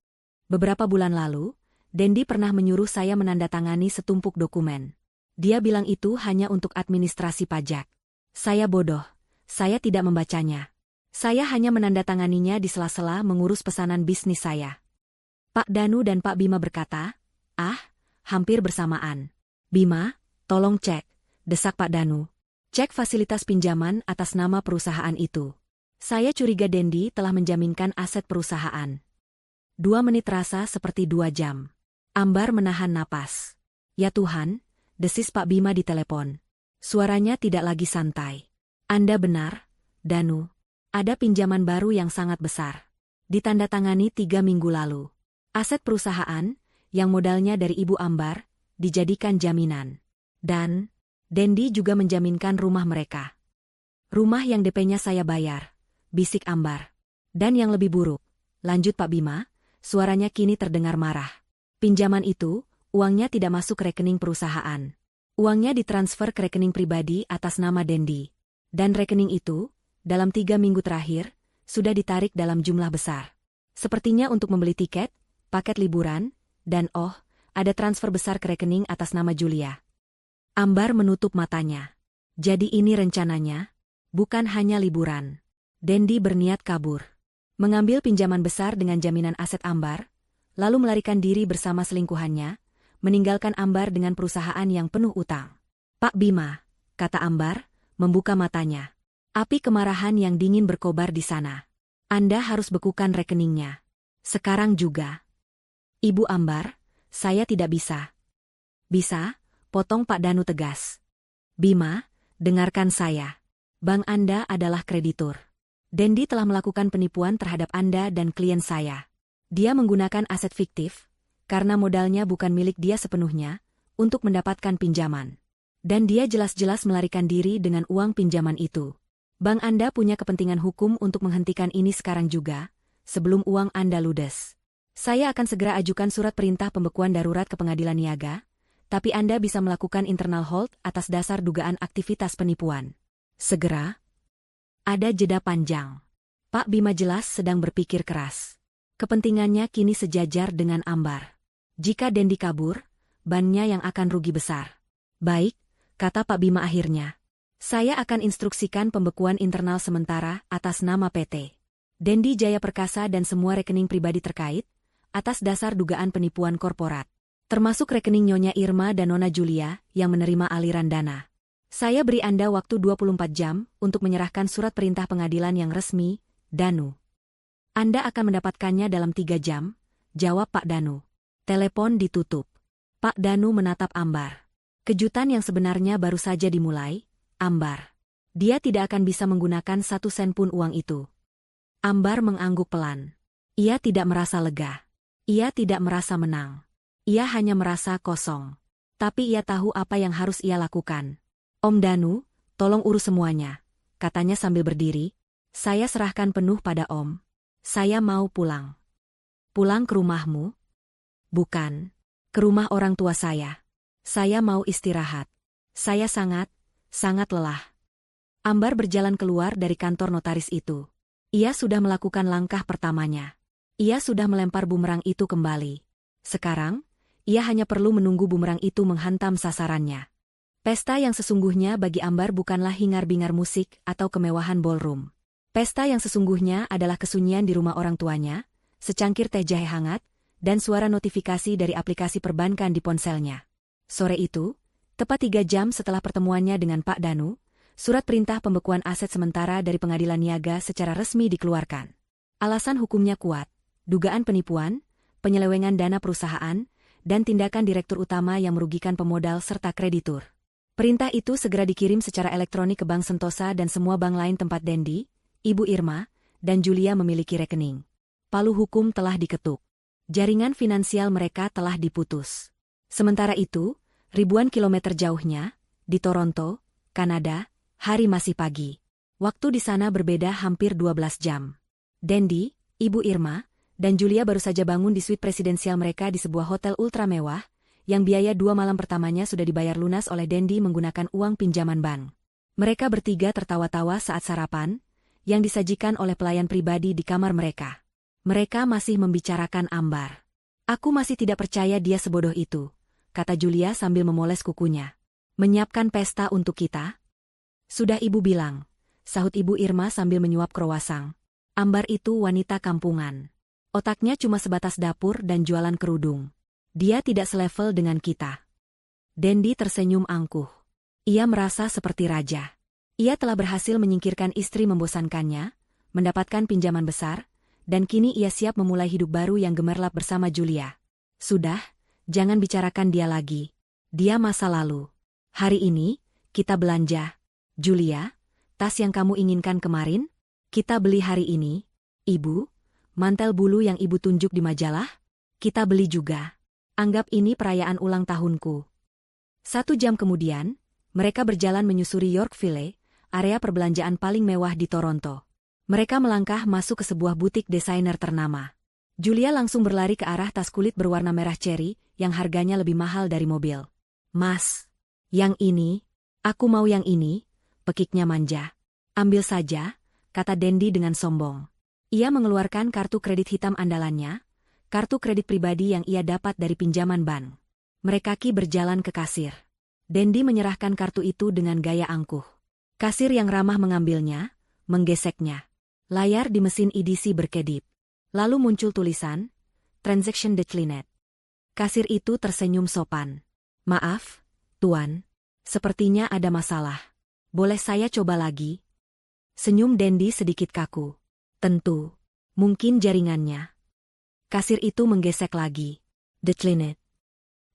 Beberapa bulan lalu, Dendi pernah menyuruh saya menandatangani setumpuk dokumen. Dia bilang itu hanya untuk administrasi pajak. Saya bodoh, saya tidak membacanya. Saya hanya menandatanganinya di sela-sela mengurus pesanan bisnis saya. Pak Danu dan Pak Bima berkata, hampir bersamaan. Bima, tolong cek, desak Pak Danu. Cek fasilitas pinjaman atas nama perusahaan itu. Saya curiga Dendi telah menjaminkan aset perusahaan. 2 menit rasa seperti 2 jam. Ambar menahan napas. Ya Tuhan, desis Pak Bima di telepon. Suaranya tidak lagi santai. Anda benar, Danu. Ada pinjaman baru yang sangat besar. Ditandatangani 3 minggu lalu. Aset perusahaan, yang modalnya dari Ibu Ambar, dijadikan jaminan. Dan, Dendi juga menjaminkan rumah mereka. Rumah yang DP-nya saya bayar, bisik Ambar. Dan yang lebih buruk, lanjut Pak Bima, suaranya kini terdengar marah. Pinjaman itu, uangnya tidak masuk ke rekening perusahaan. Uangnya ditransfer ke rekening pribadi atas nama Dendi. Dan rekening itu, dalam 3 minggu terakhir, sudah ditarik dalam jumlah besar. Sepertinya untuk membeli tiket, paket liburan, dan ada transfer besar ke rekening atas nama Julia. Ambar menutup matanya. Jadi ini rencananya? Bukan hanya liburan. Dendi berniat kabur. Mengambil pinjaman besar dengan jaminan aset Ambar, lalu melarikan diri bersama selingkuhannya, meninggalkan Ambar dengan perusahaan yang penuh utang. Pak Bima, kata Ambar, membuka matanya. Api kemarahan yang dingin berkobar di sana. Anda harus bekukan rekeningnya. Sekarang juga. Ibu Ambar, saya tidak bisa. Bisa, potong Pak Danu tegas. Bima, dengarkan saya. Bank Anda adalah kreditur. Dendi telah melakukan penipuan terhadap Anda dan klien saya. Dia menggunakan aset fiktif, karena modalnya bukan milik dia sepenuhnya, untuk mendapatkan pinjaman. Dan dia jelas-jelas melarikan diri dengan uang pinjaman itu. Bank Anda punya kepentingan hukum untuk menghentikan ini sekarang juga, sebelum uang Anda ludes. Saya akan segera ajukan surat perintah pembekuan darurat ke pengadilan niaga, tapi Anda bisa melakukan internal hold atas dasar dugaan aktivitas penipuan. Segera. Ada jeda panjang. Pak Bima jelas sedang berpikir keras. Kepentingannya kini sejajar dengan Ambar. Jika Dendi kabur, bannya yang akan rugi besar. Baik, kata Pak Bima akhirnya. Saya akan instruksikan pembekuan internal sementara atas nama PT Dendi Jaya Perkasa dan semua rekening pribadi terkait, atas dasar dugaan penipuan korporat. Termasuk rekening Nyonya Irma dan Nona Julia yang menerima aliran dana. Saya beri Anda waktu 24 jam untuk menyerahkan surat perintah pengadilan yang resmi, Danu. Anda akan mendapatkannya dalam 3 jam, jawab Pak Danu. Telepon ditutup. Pak Danu menatap Ambar. Kejutan yang sebenarnya baru saja dimulai, Ambar. Dia tidak akan bisa menggunakan 1 sen pun uang itu. Ambar mengangguk pelan. Ia tidak merasa lega. Ia tidak merasa menang. Ia hanya merasa kosong. Tapi ia tahu apa yang harus ia lakukan. Om Danu, tolong urus semuanya, katanya sambil berdiri. Saya serahkan penuh pada Om. Saya mau pulang. Pulang ke rumahmu? Bukan. Ke rumah orang tua saya. Saya mau istirahat. Saya sangat lelah. Ambar berjalan keluar dari kantor notaris itu. Ia sudah melakukan langkah pertamanya. Ia sudah melempar bumerang itu kembali. Sekarang, ia hanya perlu menunggu bumerang itu menghantam sasarannya. Pesta yang sesungguhnya bagi Ambar bukanlah hingar-bingar musik atau kemewahan ballroom. Pesta yang sesungguhnya adalah kesunyian di rumah orang tuanya, secangkir teh jahe hangat, dan suara notifikasi dari aplikasi perbankan di ponselnya. Sore itu, tepat 3 jam setelah pertemuannya dengan Pak Danu, surat perintah pembekuan aset sementara dari pengadilan niaga secara resmi dikeluarkan. Alasan hukumnya kuat, dugaan penipuan, penyelewengan dana perusahaan, dan tindakan direktur utama yang merugikan pemodal serta kreditur. Perintah itu segera dikirim secara elektronik ke Bank Sentosa dan semua bank lain tempat Dendi, Ibu Irma, dan Julia memiliki rekening. Palu hukum telah diketuk. Jaringan finansial mereka telah diputus. Sementara itu, ribuan kilometer jauhnya, di Toronto, Kanada, hari masih pagi. Waktu di sana berbeda hampir 12 jam. Dendi, Ibu Irma, dan Julia baru saja bangun di suite presidensial mereka di sebuah hotel ultra mewah, yang biaya 2 malam pertamanya sudah dibayar lunas oleh Dendi menggunakan uang pinjaman bank. Mereka bertiga tertawa-tawa saat sarapan, yang disajikan oleh pelayan pribadi di kamar mereka. Mereka masih membicarakan Ambar. Aku masih tidak percaya dia sebodoh itu, kata Julia sambil memoles kukunya. Menyiapkan pesta untuk kita? Sudah Ibu bilang, sahut Ibu Irma sambil menyuap krowasang. Ambar itu wanita kampungan. Otaknya cuma sebatas dapur dan jualan kerudung. Dia tidak selevel dengan kita. Dendi tersenyum angkuh. Ia merasa seperti raja. Ia telah berhasil menyingkirkan istri membosankannya, mendapatkan pinjaman besar, dan kini ia siap memulai hidup baru yang gemerlap bersama Julia. Sudah, jangan bicarakan dia lagi. Dia masa lalu. Hari ini, kita belanja. Julia, tas yang kamu inginkan kemarin, kita beli hari ini. Ibu, mantel bulu yang Ibu tunjuk di majalah, kita beli juga. Anggap ini perayaan ulang tahunku. 1 jam kemudian, mereka berjalan menyusuri Yorkville, area perbelanjaan paling mewah di Toronto. Mereka melangkah masuk ke sebuah butik desainer ternama. Julia langsung berlari ke arah tas kulit berwarna merah ceri yang harganya lebih mahal dari mobil. "Mas, yang ini, aku mau yang ini," pekiknya manja. "Ambil saja," kata Dendi dengan sombong. Ia mengeluarkan kartu kredit hitam andalannya, kartu kredit pribadi yang ia dapat dari pinjaman bank. Mereka berjalan ke kasir. Dendi menyerahkan kartu itu dengan gaya angkuh. Kasir yang ramah mengambilnya, menggeseknya. Layar di mesin EDC berkedip. Lalu muncul tulisan, "Transaction declined." Kasir itu tersenyum sopan. "Maaf, Tuan. Sepertinya ada masalah. Boleh saya coba lagi?" Senyum Dendi sedikit kaku. "Tentu. Mungkin jaringannya." Kasir itu menggesek lagi. "Declined."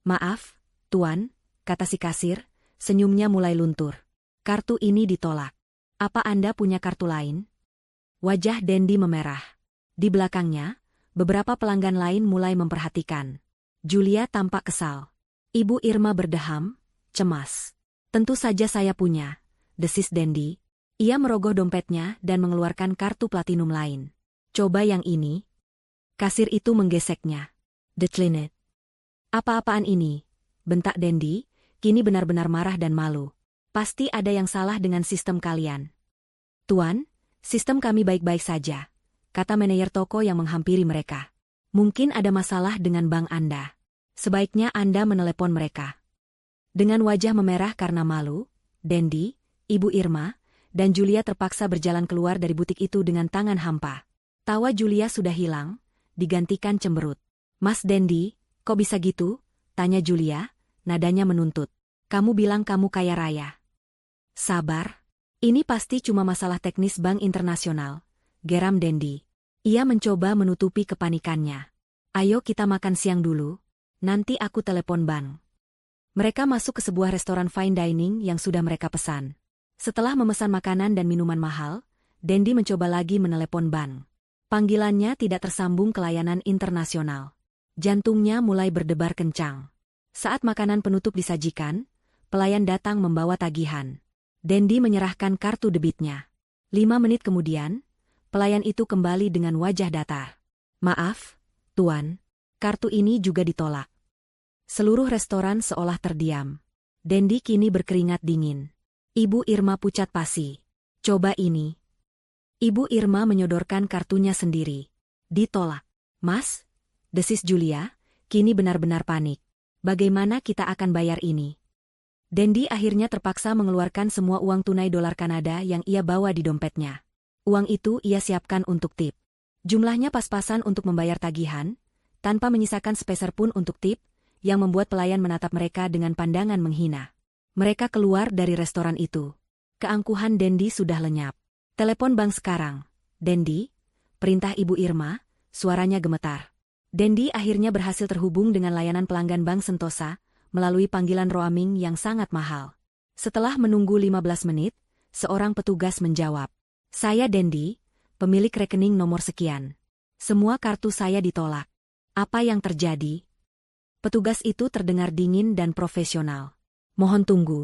"Maaf, Tuan," kata si kasir, senyumnya mulai luntur. "Kartu ini ditolak. Apa Anda punya kartu lain?" Wajah Dendi memerah. Di belakangnya, beberapa pelanggan lain mulai memperhatikan. Julia tampak kesal. Ibu Irma berdeham, cemas. "Tentu saja saya punya," desis Dendi. Ia merogoh dompetnya dan mengeluarkan kartu platinum lain. "Coba yang ini." Kasir itu menggeseknya. "Declined." "Apa-apaan ini?" bentak Dendi, kini benar-benar marah dan malu. "Pasti ada yang salah dengan sistem kalian." "Tuan, sistem kami baik-baik saja," kata manajer toko yang menghampiri mereka. "Mungkin ada masalah dengan bank Anda. Sebaiknya Anda menelepon mereka." Dengan wajah memerah karena malu, Dendi, Ibu Irma, dan Julia terpaksa berjalan keluar dari butik itu dengan tangan hampa. Tawa Julia sudah hilang, digantikan cemberut. "Mas Dendi, kok bisa gitu?" tanya Julia, nadanya menuntut. "Kamu bilang kamu kaya raya." "Sabar. Ini pasti cuma masalah teknis bank internasional," geram Dendi. Ia mencoba menutupi kepanikannya. "Ayo kita makan siang dulu, nanti aku telepon bank." Mereka masuk ke sebuah restoran fine dining yang sudah mereka pesan. Setelah memesan makanan dan minuman mahal, Dendi mencoba lagi menelepon bank. Panggilannya tidak tersambung ke layanan internasional. Jantungnya mulai berdebar kencang. Saat makanan penutup disajikan, pelayan datang membawa tagihan. Dendi menyerahkan kartu debitnya. 5 menit kemudian, pelayan itu kembali dengan wajah datar. "Maaf, Tuan, kartu ini juga ditolak." Seluruh restoran seolah terdiam. Dendi kini berkeringat dingin. Ibu Irma pucat pasi. "Coba ini." Ibu Irma menyodorkan kartunya sendiri. "Ditolak." "Mas," desis Julia, kini benar-benar panik. "Bagaimana kita akan bayar ini?" Dendi akhirnya terpaksa mengeluarkan semua uang tunai dolar Kanada yang ia bawa di dompetnya. Uang itu ia siapkan untuk tip. Jumlahnya pas-pasan untuk membayar tagihan, tanpa menyisakan sepeser pun untuk tip, yang membuat pelayan menatap mereka dengan pandangan menghina. Mereka keluar dari restoran itu. Keangkuhan Dendi sudah lenyap. "Telepon bank sekarang, Dendi," perintah Ibu Irma, suaranya gemetar. Dendi akhirnya berhasil terhubung dengan layanan pelanggan Bank Sentosa, melalui panggilan roaming yang sangat mahal. Setelah menunggu 15 menit, seorang petugas menjawab. "Saya Dendi, pemilik rekening nomor sekian. Semua kartu saya ditolak. Apa yang terjadi?" Petugas itu terdengar dingin dan profesional. "Mohon tunggu,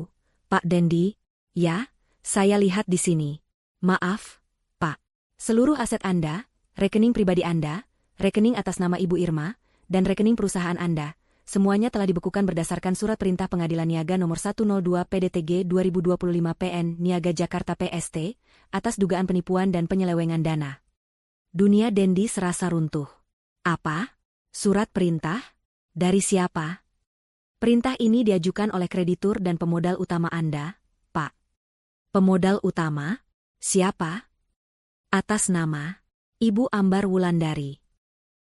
Pak Dendi." "Ya, saya lihat di sini." "Maaf, Pak. Seluruh aset Anda, rekening pribadi Anda, rekening atas nama Ibu Irma, dan rekening perusahaan Anda, semuanya telah dibekukan berdasarkan Surat Perintah Pengadilan Niaga Nomor 102 PDTG 2025 PN Niaga Jakarta PST, atas dugaan penipuan dan penyelewengan dana." Dunia Dendi serasa runtuh. "Apa? Surat perintah? Dari siapa?" "Perintah ini diajukan oleh kreditur dan pemodal utama Anda, Pak." "Pemodal utama? Siapa?" "Atas nama Ibu Ambar Wulandari."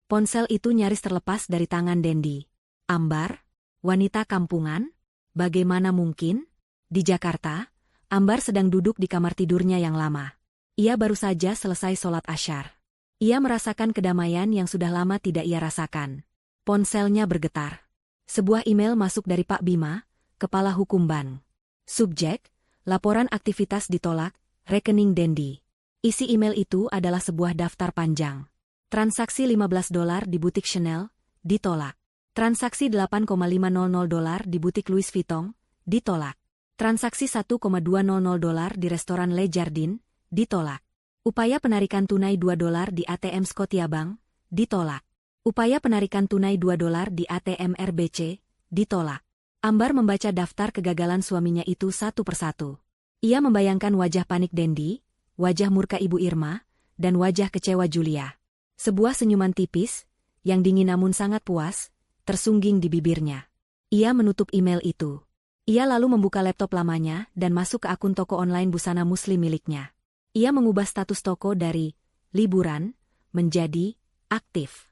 Ponsel itu nyaris terlepas dari tangan Dendi. "Ambar? Wanita kampungan? Bagaimana mungkin?" Di Jakarta, Ambar sedang duduk di kamar tidurnya yang lama. Ia baru saja selesai sholat asyar. Ia merasakan kedamaian yang sudah lama tidak ia rasakan. Ponselnya bergetar. Sebuah email masuk dari Pak Bima, Kepala Hukum Bank. Subjek, laporan aktivitas ditolak, rekening Dendi. Isi email itu adalah sebuah daftar panjang. Transaksi $15 di butik Chanel, ditolak. Transaksi $8,500 di butik Louis Vuitton, ditolak. Transaksi $1,200 di restoran Le Jardin, ditolak. Upaya penarikan tunai $2 di ATM Scotiabank, ditolak. Upaya penarikan tunai $2 di ATM RBC, ditolak. Ambar membaca daftar kegagalan suaminya itu satu persatu. Ia membayangkan wajah panik Dendi, wajah murka Ibu Irma, dan wajah kecewa Julia. Sebuah senyuman tipis, yang dingin namun sangat puas, tersungging di bibirnya. Ia menutup email itu. Ia lalu membuka laptop lamanya dan masuk ke akun toko online busana muslim miliknya. Ia mengubah status toko dari liburan menjadi aktif.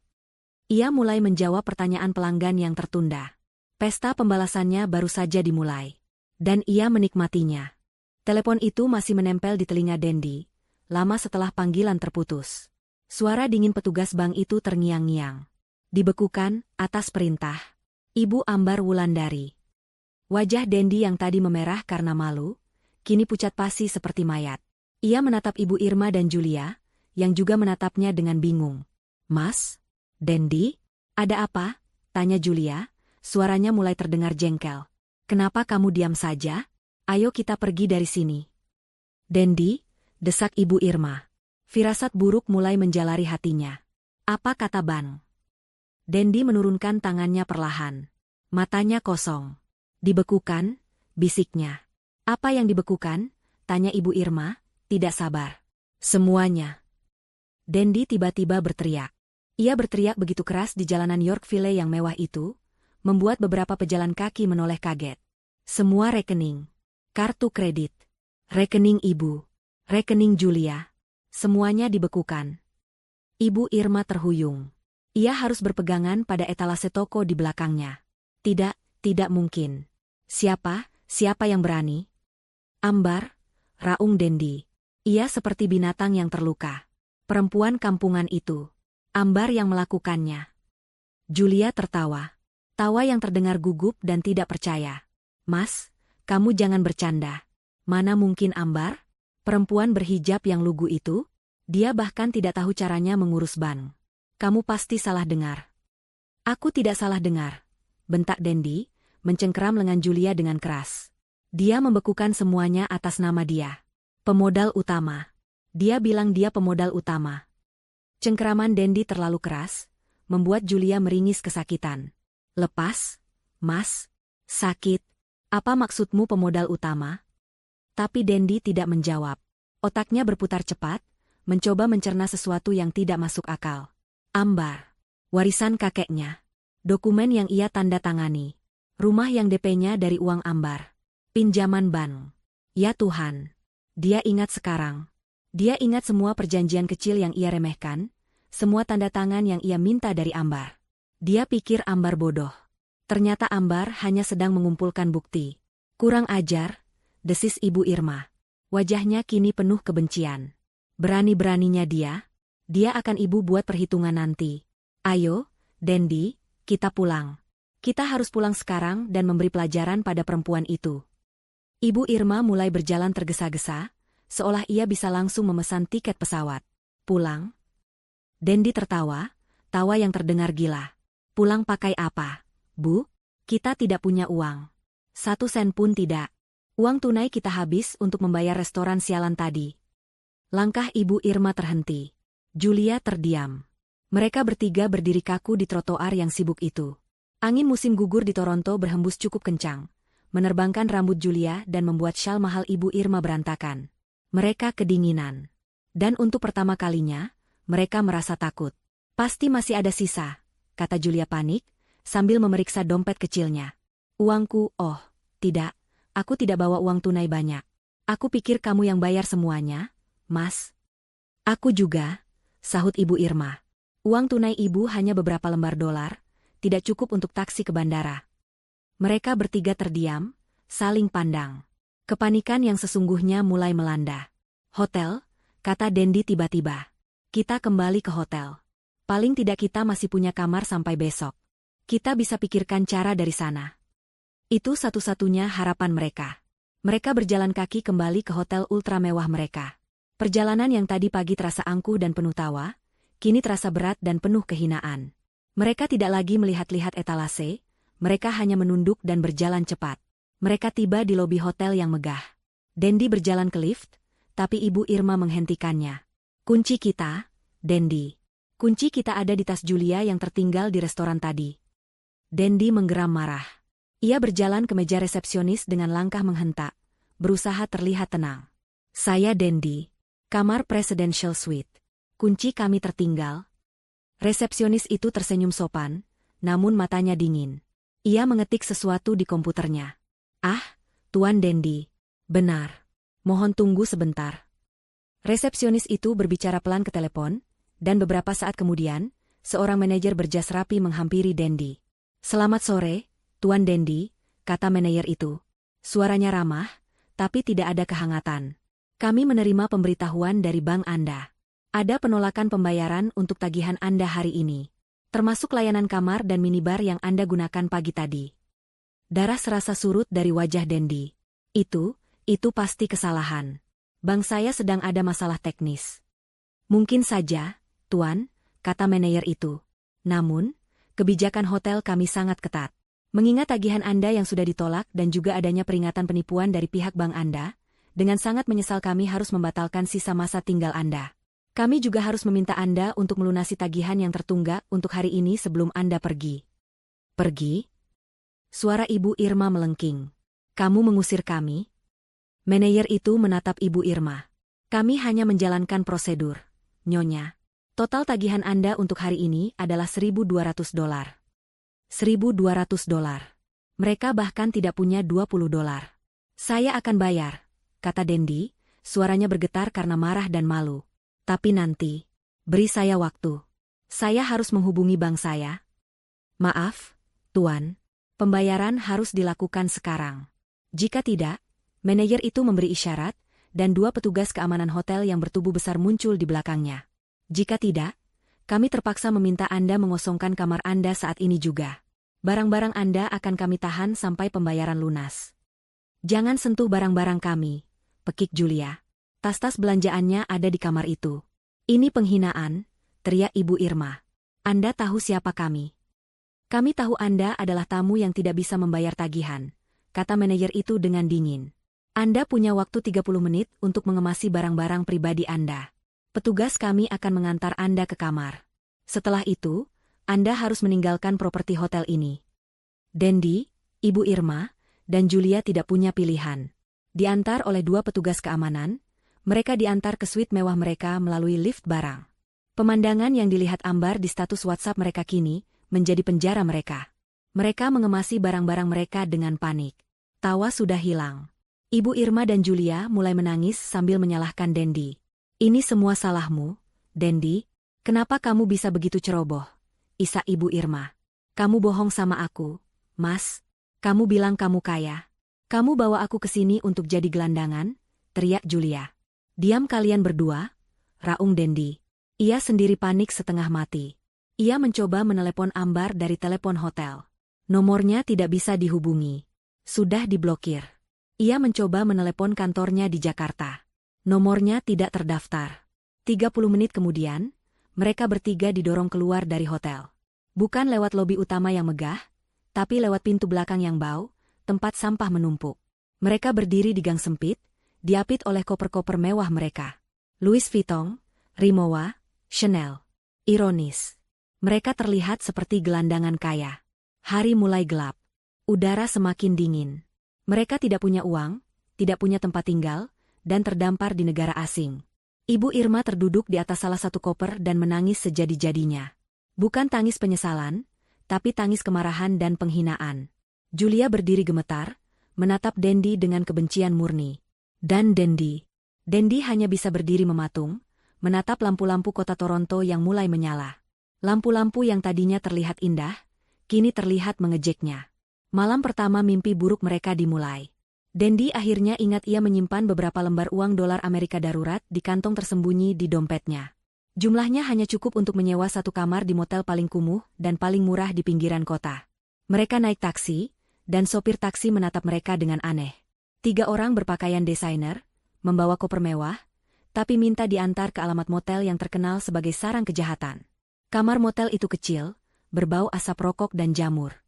Ia mulai menjawab pertanyaan pelanggan yang tertunda. Pesta pembalasannya baru saja dimulai. Dan ia menikmatinya. Telepon itu masih menempel di telinga Dendi, lama setelah panggilan terputus. Suara dingin petugas bank itu terngiang-ngiang. Dibekukan atas perintah Ibu Ambar Wulandari. Wajah Dendi yang tadi memerah karena malu, kini pucat pasi seperti mayat. Ia menatap Ibu Irma dan Julia, yang juga menatapnya dengan bingung. Mas? Dendi? Ada apa? Tanya Julia, suaranya mulai terdengar jengkel. Kenapa kamu diam saja? Ayo kita pergi dari sini. Dendi, desak Ibu Irma. Firasat buruk mulai menjalari hatinya. Apa kata Ban? Dendi menurunkan tangannya perlahan. Matanya kosong. Dibekukan, bisiknya. Apa yang dibekukan? Tanya Ibu Irma, tidak sabar. Semuanya. Dendi tiba-tiba berteriak. Ia berteriak begitu keras di jalanan Yorkville yang mewah itu, membuat beberapa pejalan kaki menoleh kaget. Semua rekening, kartu kredit, rekening ibu, rekening Julia, semuanya dibekukan. Ibu Irma terhuyung. Ia harus berpegangan pada etalase toko di belakangnya. Tidak mungkin. Siapa yang berani? Ambar, raung Dendi. Ia seperti binatang yang terluka. Perempuan kampungan itu. Ambar yang melakukannya. Julia tertawa. Tawa yang terdengar gugup dan tidak percaya. Mas, kamu jangan bercanda. Mana mungkin Ambar? Perempuan berhijab yang lugu itu? Dia bahkan tidak tahu caranya mengurus bank. Kamu pasti salah dengar. Aku tidak salah dengar. Bentak Dendi, mencengkeram lengan Julia dengan keras. Dia membekukan semuanya atas nama dia. Pemodal utama. Dia bilang dia pemodal utama. Cengkeraman Dendi terlalu keras, membuat Julia meringis kesakitan. Lepas, Mas. Sakit. Apa maksudmu pemodal utama? Tapi Dendi tidak menjawab. Otaknya berputar cepat, mencoba mencerna sesuatu yang tidak masuk akal. Ambar. Warisan kakeknya. Dokumen yang ia tanda tangani. Rumah yang DP-nya dari uang Ambar. Pinjaman bank. Ya Tuhan. Dia ingat sekarang. Dia ingat semua perjanjian kecil yang ia remehkan, semua tanda tangan yang ia minta dari Ambar. Dia pikir Ambar bodoh. Ternyata Ambar hanya sedang mengumpulkan bukti. Kurang ajar, desis Ibu Irma. Wajahnya kini penuh kebencian. Berani-beraninya dia akan ibu buat perhitungan nanti. Ayo, Dendi, kita pulang. Kita harus pulang sekarang dan memberi pelajaran pada perempuan itu. Ibu Irma mulai berjalan tergesa-gesa, seolah ia bisa langsung memesan tiket pesawat. Pulang? Dendi tertawa, tawa yang terdengar gila. Pulang pakai apa, Bu? Kita tidak punya uang. 1 sen pun tidak. Uang tunai kita habis untuk membayar restoran sialan tadi. Langkah Ibu Irma terhenti. Julia terdiam. Mereka bertiga berdiri kaku di trotoar yang sibuk itu. Angin musim gugur di Toronto berhembus cukup kencang, menerbangkan rambut Julia dan membuat syal mahal Ibu Irma berantakan. Mereka kedinginan. Dan untuk pertama kalinya, mereka merasa takut. Pasti masih ada sisa, kata Julia panik, sambil memeriksa dompet kecilnya. Uangku, oh, tidak, aku tidak bawa uang tunai banyak. Aku pikir kamu yang bayar semuanya, Mas. Aku juga, sahut Ibu Irma. Uang tunai ibu hanya beberapa lembar dolar, tidak cukup untuk taksi ke bandara. Mereka bertiga terdiam, saling pandang. Kepanikan yang sesungguhnya mulai melanda. Hotel, kata Dendi tiba-tiba. Kita kembali ke hotel. Paling tidak kita masih punya kamar sampai besok. Kita bisa pikirkan cara dari sana. Itu satu-satunya harapan mereka. Mereka berjalan kaki kembali ke hotel ultra mewah mereka. Perjalanan yang tadi pagi terasa angkuh dan penuh tawa, kini terasa berat dan penuh kehinaan. Mereka tidak lagi melihat-lihat etalase, mereka hanya menunduk dan berjalan cepat. Mereka tiba di lobi hotel yang megah. Dendi berjalan ke lift, tapi Ibu Irma menghentikannya. Kunci kita, Dendi. Kunci kita ada di tas Julia yang tertinggal di restoran tadi. Dendi menggeram marah. Ia berjalan ke meja resepsionis dengan langkah menghentak, berusaha terlihat tenang. Saya Dendi. Kamar Presidential Suite. Kunci kami tertinggal. Resepsionis itu tersenyum sopan, namun matanya dingin. Ia mengetik sesuatu di komputernya. Ah, Tuan Dendi. Benar. Mohon tunggu sebentar. Resepsionis itu berbicara pelan ke telepon, dan beberapa saat kemudian, seorang manajer berjas rapi menghampiri Dendi. Selamat sore, Tuan Dendi, kata manajer itu. Suaranya ramah, tapi tidak ada kehangatan. Kami menerima pemberitahuan dari bank Anda. Ada penolakan pembayaran untuk tagihan Anda hari ini, termasuk layanan kamar dan minibar yang Anda gunakan pagi tadi. Darah serasa surut dari wajah Dendi. Itu pasti kesalahan. Bank saya sedang ada masalah teknis. Mungkin saja, Tuan, kata manajer itu. Namun, kebijakan hotel kami sangat ketat. Mengingat tagihan Anda yang sudah ditolak dan juga adanya peringatan penipuan dari pihak bank Anda, dengan sangat menyesal kami harus membatalkan sisa masa tinggal Anda. Kami juga harus meminta Anda untuk melunasi tagihan yang tertunggak untuk hari ini sebelum Anda pergi. Pergi? Suara Ibu Irma melengking. Kamu mengusir kami? Manajer itu menatap Ibu Irma. Kami hanya menjalankan prosedur, Nyonya. Total tagihan Anda untuk hari ini adalah $1.200. $1.200. Mereka bahkan tidak punya $20. Saya akan bayar, kata Dendi, suaranya bergetar karena marah dan malu. Tapi nanti, beri saya waktu. Saya harus menghubungi bank saya. Maaf, Tuan. Pembayaran harus dilakukan sekarang. Jika tidak, manajer itu memberi isyarat, dan dua petugas keamanan hotel yang bertubuh besar muncul di belakangnya. Jika tidak, kami terpaksa meminta Anda mengosongkan kamar Anda saat ini juga. Barang-barang Anda akan kami tahan sampai pembayaran lunas. Jangan sentuh barang-barang kami, pekik Julia. Tas-tas belanjaannya ada di kamar itu. Ini penghinaan, teriak Ibu Irma. Anda tahu siapa kami? Kami tahu Anda adalah tamu yang tidak bisa membayar tagihan, kata manajer itu dengan dingin. Anda punya waktu 30 menit untuk mengemasi barang-barang pribadi Anda. Petugas kami akan mengantar Anda ke kamar. Setelah itu, Anda harus meninggalkan properti hotel ini. Dendi, Ibu Irma, dan Julia tidak punya pilihan. Diantar oleh dua petugas keamanan, mereka diantar ke suite mewah mereka melalui lift barang. Pemandangan yang dilihat Ambar di status WhatsApp mereka kini menjadi penjara mereka. Mereka mengemasi barang-barang mereka dengan panik. Tawa sudah hilang. Ibu Irma dan Julia mulai menangis sambil menyalahkan Dendi. Ini semua salahmu, Dendi. Kenapa kamu bisa begitu ceroboh? Isak Ibu Irma. Kamu bohong sama aku, Mas. Kamu bilang kamu kaya. Kamu bawa aku ke sini untuk jadi gelandangan, teriak Julia. Diam kalian berdua, raung Dendi. Ia sendiri panik setengah mati. Ia mencoba menelepon Ambar dari telepon hotel. Nomornya tidak bisa dihubungi. Sudah diblokir. Ia mencoba menelepon kantornya di Jakarta. Nomornya tidak terdaftar. 30 menit kemudian, mereka bertiga didorong keluar dari hotel. Bukan lewat lobi utama yang megah, tapi lewat pintu belakang yang bau, tempat sampah menumpuk. Mereka berdiri di gang sempit, diapit oleh koper-koper mewah mereka. Louis Vuitton, Rimowa, Chanel. Ironis. Mereka terlihat seperti gelandangan kaya. Hari mulai gelap. Udara semakin dingin. Mereka tidak punya uang, tidak punya tempat tinggal, dan terdampar di negara asing. Ibu Irma terduduk di atas salah satu koper dan menangis sejadi-jadinya. Bukan tangis penyesalan, tapi tangis kemarahan dan penghinaan. Julia berdiri gemetar, menatap Dendi dengan kebencian murni. Dan Dendi hanya bisa berdiri mematung, menatap lampu-lampu kota Toronto yang mulai menyala. Lampu-lampu yang tadinya terlihat indah, kini terlihat mengejeknya. Malam pertama mimpi buruk mereka dimulai. Dendi akhirnya ingat ia menyimpan beberapa lembar uang dolar Amerika darurat di kantong tersembunyi di dompetnya. Jumlahnya hanya cukup untuk menyewa satu kamar di motel paling kumuh dan paling murah di pinggiran kota. Mereka naik taksi, dan sopir taksi menatap mereka dengan aneh. 3 orang berpakaian desainer, membawa koper mewah, tapi minta diantar ke alamat motel yang terkenal sebagai sarang kejahatan. Kamar motel itu kecil, berbau asap rokok dan jamur.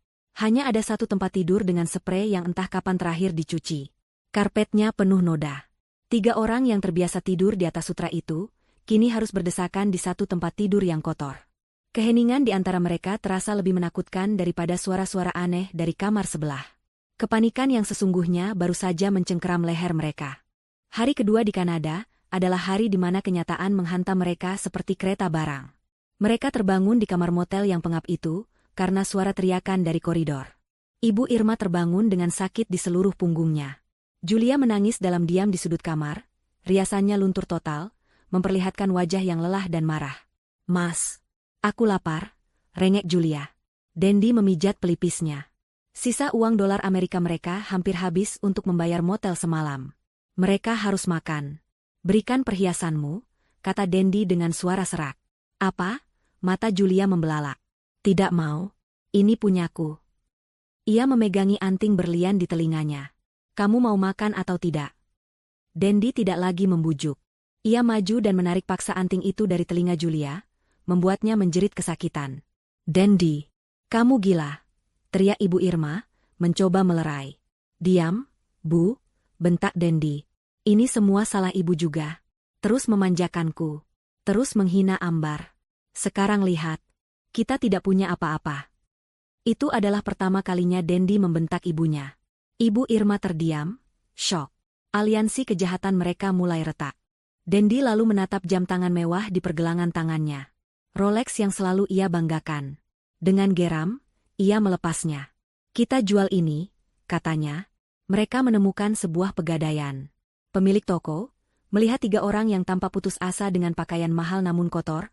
Hanya ada satu tempat tidur dengan sprei yang entah kapan terakhir dicuci. Karpetnya penuh noda. 3 orang yang terbiasa tidur di atas sutra itu, kini harus berdesakan di satu tempat tidur yang kotor. Keheningan di antara mereka terasa lebih menakutkan daripada suara-suara aneh dari kamar sebelah. Kepanikan yang sesungguhnya baru saja mencengkeram leher mereka. Hari kedua di Kanada adalah hari di mana kenyataan menghantam mereka seperti kereta barang. Mereka terbangun di kamar motel yang pengap itu karena suara teriakan dari koridor. Ibu Irma terbangun dengan sakit di seluruh punggungnya. Julia menangis dalam diam di sudut kamar, riasannya luntur total, memperlihatkan wajah yang lelah dan marah. "Mas, aku lapar," rengek Julia. Dendi memijat pelipisnya. Sisa uang dolar Amerika mereka hampir habis untuk membayar motel semalam. Mereka harus makan. "Berikan perhiasanmu," kata Dendi dengan suara serak. "Apa?" Mata Julia membelalak. "Tidak mau. Ini punyaku." Ia memegangi anting berlian di telinganya. "Kamu mau makan atau tidak?" Dendi tidak lagi membujuk. Ia maju dan menarik paksa anting itu dari telinga Julia, membuatnya menjerit kesakitan. "Dendi, kamu gila!" teriak Ibu Irma, mencoba melerai. "Diam, Bu," bentak Dendi. "Ini semua salah Ibu juga. Terus memanjakanku. Terus menghina Ambar. Sekarang lihat, kita tidak punya apa-apa." Itu adalah pertama kalinya Dendi membentak ibunya. Ibu Irma terdiam, syok. Aliansi kejahatan mereka mulai retak. Dendi lalu menatap jam tangan mewah di pergelangan tangannya. Rolex yang selalu ia banggakan. Dengan geram, ia melepasnya. "Kita jual ini," katanya. Mereka menemukan sebuah pegadaian. Pemilik toko, melihat 3 orang yang tampak putus asa dengan pakaian mahal namun kotor,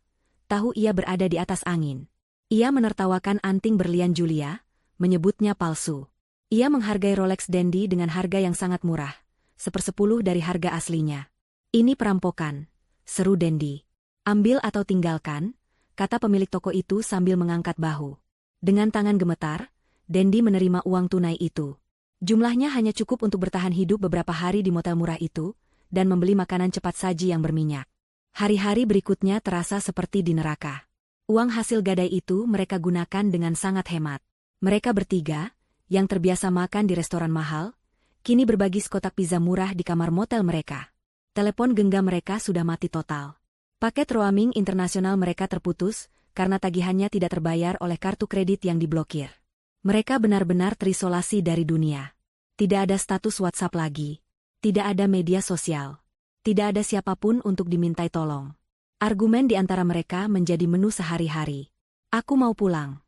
tahu ia berada di atas angin. Ia menertawakan anting berlian Julia, menyebutnya palsu. Ia menghargai Rolex Dendi dengan harga yang sangat murah, 1/10 dari harga aslinya. "Ini perampokan," seru Dendi. "Ambil atau tinggalkan," kata pemilik toko itu sambil mengangkat bahu. Dengan tangan gemetar, Dendi menerima uang tunai itu. Jumlahnya hanya cukup untuk bertahan hidup beberapa hari di motel murah itu, dan membeli makanan cepat saji yang berminyak. Hari-hari berikutnya terasa seperti di neraka. Uang hasil gadai itu mereka gunakan dengan sangat hemat. Mereka bertiga, yang terbiasa makan di restoran mahal, kini berbagi sekotak pizza murah di kamar motel mereka. Telepon genggam mereka sudah mati total. Paket roaming internasional mereka terputus karena tagihannya tidak terbayar oleh kartu kredit yang diblokir. Mereka benar-benar terisolasi dari dunia. Tidak ada status WhatsApp lagi. Tidak ada media sosial. Tidak ada siapapun untuk dimintai tolong. Argumen di antara mereka menjadi menu sehari-hari. "Aku mau pulang,"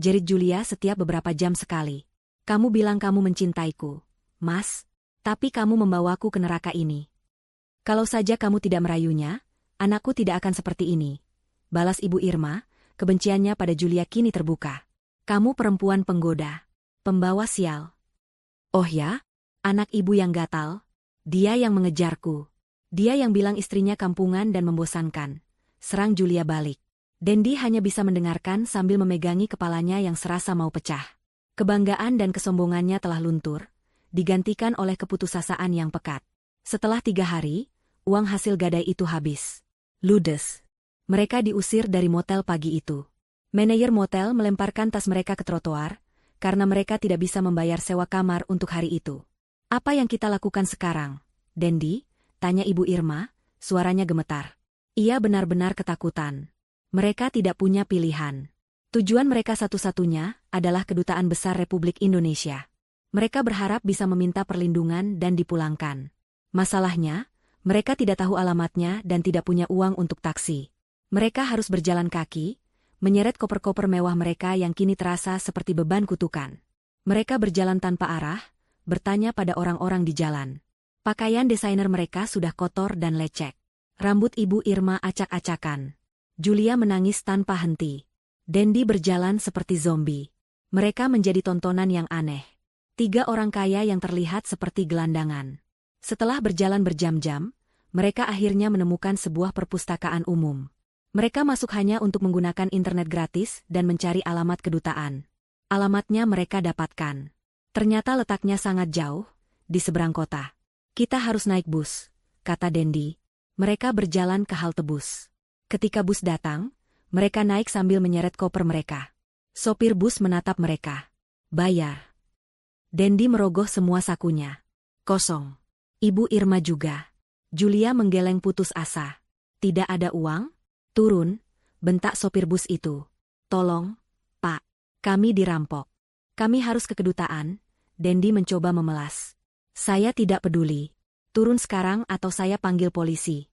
jerit Julia setiap beberapa jam sekali. "Kamu bilang kamu mencintaiku, Mas, tapi kamu membawaku ke neraka ini. Kalau saja kamu tidak merayunya, anakku tidak akan seperti ini," balas Ibu Irma, kebenciannya pada Julia kini terbuka. "Kamu perempuan penggoda, pembawa sial." "Oh ya? Anak ibu yang gatal? Dia yang mengejarku. Dia yang bilang istrinya kampungan dan membosankan," serang Julia balik. Dendi hanya bisa mendengarkan sambil memegangi kepalanya yang serasa mau pecah. Kebanggaan dan kesombongannya telah luntur, digantikan oleh keputusasaan yang pekat. Setelah 3 hari, uang hasil gadai itu habis. Ludes. Mereka diusir dari motel pagi itu. Manajer motel melemparkan tas mereka ke trotoar, karena mereka tidak bisa membayar sewa kamar untuk hari itu. "Apa yang kita lakukan sekarang, Dendi?" tanya Ibu Irma, suaranya gemetar. Ia benar-benar ketakutan. Mereka tidak punya pilihan. Tujuan mereka satu-satunya adalah Kedutaan Besar Republik Indonesia. Mereka berharap bisa meminta perlindungan dan dipulangkan. Masalahnya, mereka tidak tahu alamatnya dan tidak punya uang untuk taksi. Mereka harus berjalan kaki, menyeret koper-koper mewah mereka yang kini terasa seperti beban kutukan. Mereka berjalan tanpa arah, bertanya pada orang-orang di jalan. Pakaian desainer mereka sudah kotor dan lecek. Rambut Ibu Irma acak-acakan. Julia menangis tanpa henti. Dendi berjalan seperti zombie. Mereka menjadi tontonan yang aneh. 3 orang kaya yang terlihat seperti gelandangan. Setelah berjalan berjam-jam, mereka akhirnya menemukan sebuah perpustakaan umum. Mereka masuk hanya untuk menggunakan internet gratis dan mencari alamat kedutaan. Alamatnya mereka dapatkan. Ternyata letaknya sangat jauh, di seberang kota. "Kita harus naik bus," kata Dendi. Mereka berjalan ke halte bus. Ketika bus datang, mereka naik sambil menyeret koper mereka. Sopir bus menatap mereka. Bayar. Dendi merogoh semua sakunya. Kosong. Ibu Irma juga. Julia menggeleng putus asa. Tidak ada uang? Turun, bentak sopir bus itu. Tolong, Pak. Kami dirampok. Kami harus ke kedutaan. Dendi mencoba memelas. Saya tidak peduli. Turun sekarang atau saya panggil polisi.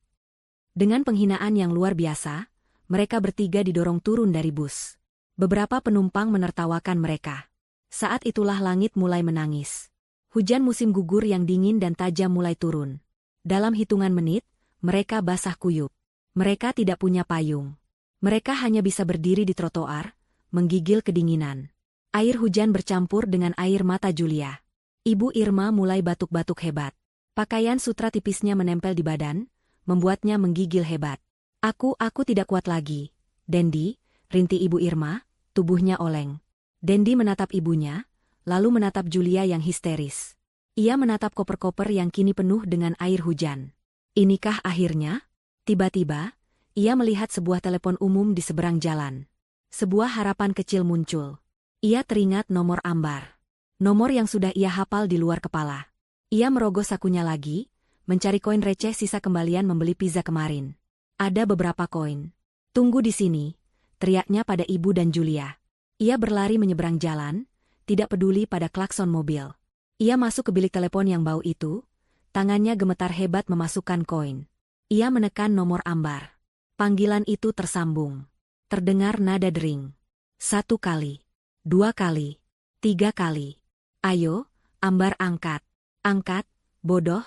Dengan penghinaan yang luar biasa, mereka bertiga didorong turun dari bus. Beberapa penumpang menertawakan mereka. Saat itulah langit mulai menangis. Hujan musim gugur yang dingin dan tajam mulai turun. Dalam hitungan menit, mereka basah kuyup. Mereka tidak punya payung. Mereka hanya bisa berdiri di trotoar, menggigil kedinginan. Air hujan bercampur dengan air mata Julia. Ibu Irma mulai batuk-batuk hebat. Pakaian sutra tipisnya menempel di badan, membuatnya menggigil hebat. Aku tidak kuat lagi. Dendi, rintik Ibu Irma, tubuhnya oleng. Dendi menatap ibunya, lalu menatap Julia yang histeris. Ia menatap koper-koper yang kini penuh dengan air hujan. Inikah akhirnya? Tiba-tiba, ia melihat sebuah telepon umum di seberang jalan. Sebuah harapan kecil muncul. Ia teringat nomor Ambar. Nomor yang sudah ia hafal di luar kepala. Ia merogoh sakunya lagi, mencari koin receh sisa kembalian membeli pizza kemarin. Ada beberapa koin. Tunggu di sini, teriaknya pada ibu dan Julia. Ia berlari menyeberang jalan, tidak peduli pada klakson mobil. Ia masuk ke bilik telepon yang bau itu, tangannya gemetar hebat memasukkan koin. Ia menekan nomor Ambar. Panggilan itu tersambung. Terdengar nada dering. 1 kali, 2 kali, 3 kali. Ayo, Ambar angkat. Angkat, bodoh,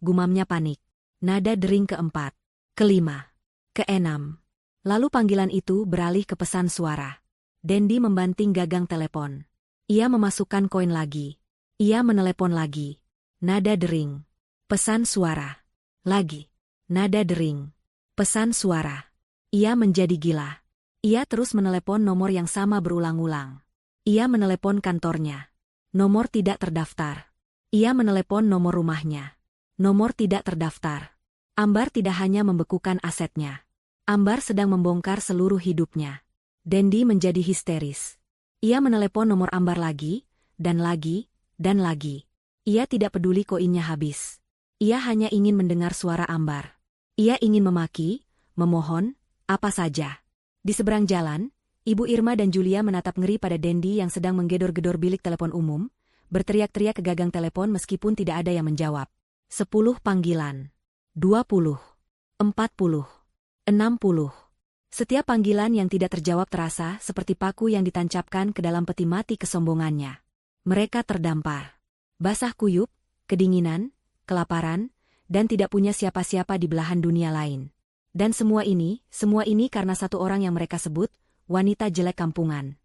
gumamnya panik. Nada dering keempat, kelima, keenam. Lalu panggilan itu beralih ke pesan suara. Dendi membanting gagang telepon. Ia memasukkan koin lagi. Ia menelepon lagi. Nada dering. Pesan suara. Lagi. Nada dering. Pesan suara. Ia menjadi gila. Ia terus menelepon nomor yang sama berulang-ulang. Ia menelepon kantornya. Nomor tidak terdaftar. Ia menelepon nomor rumahnya. Nomor tidak terdaftar. Ambar tidak hanya membekukan asetnya. Ambar sedang membongkar seluruh hidupnya. Dendi menjadi histeris. Ia menelepon nomor Ambar lagi, dan lagi, dan lagi. Ia tidak peduli koinnya habis. Ia hanya ingin mendengar suara Ambar. Ia ingin memaki, memohon, apa saja. Di seberang jalan, Ibu Irma dan Julia menatap ngeri pada Dendi yang sedang menggedor-gedor bilik telepon umum, berteriak-teriak ke gagang telepon meskipun tidak ada yang menjawab. 10 panggilan. 20. 40. 60. Setiap panggilan yang tidak terjawab terasa seperti paku yang ditancapkan ke dalam peti mati kesombongannya. Mereka terdampar. Basah kuyup, kedinginan, kelaparan, dan tidak punya siapa-siapa di belahan dunia lain. Dan semua ini karena satu orang yang mereka sebut, wanita jelek kampungan.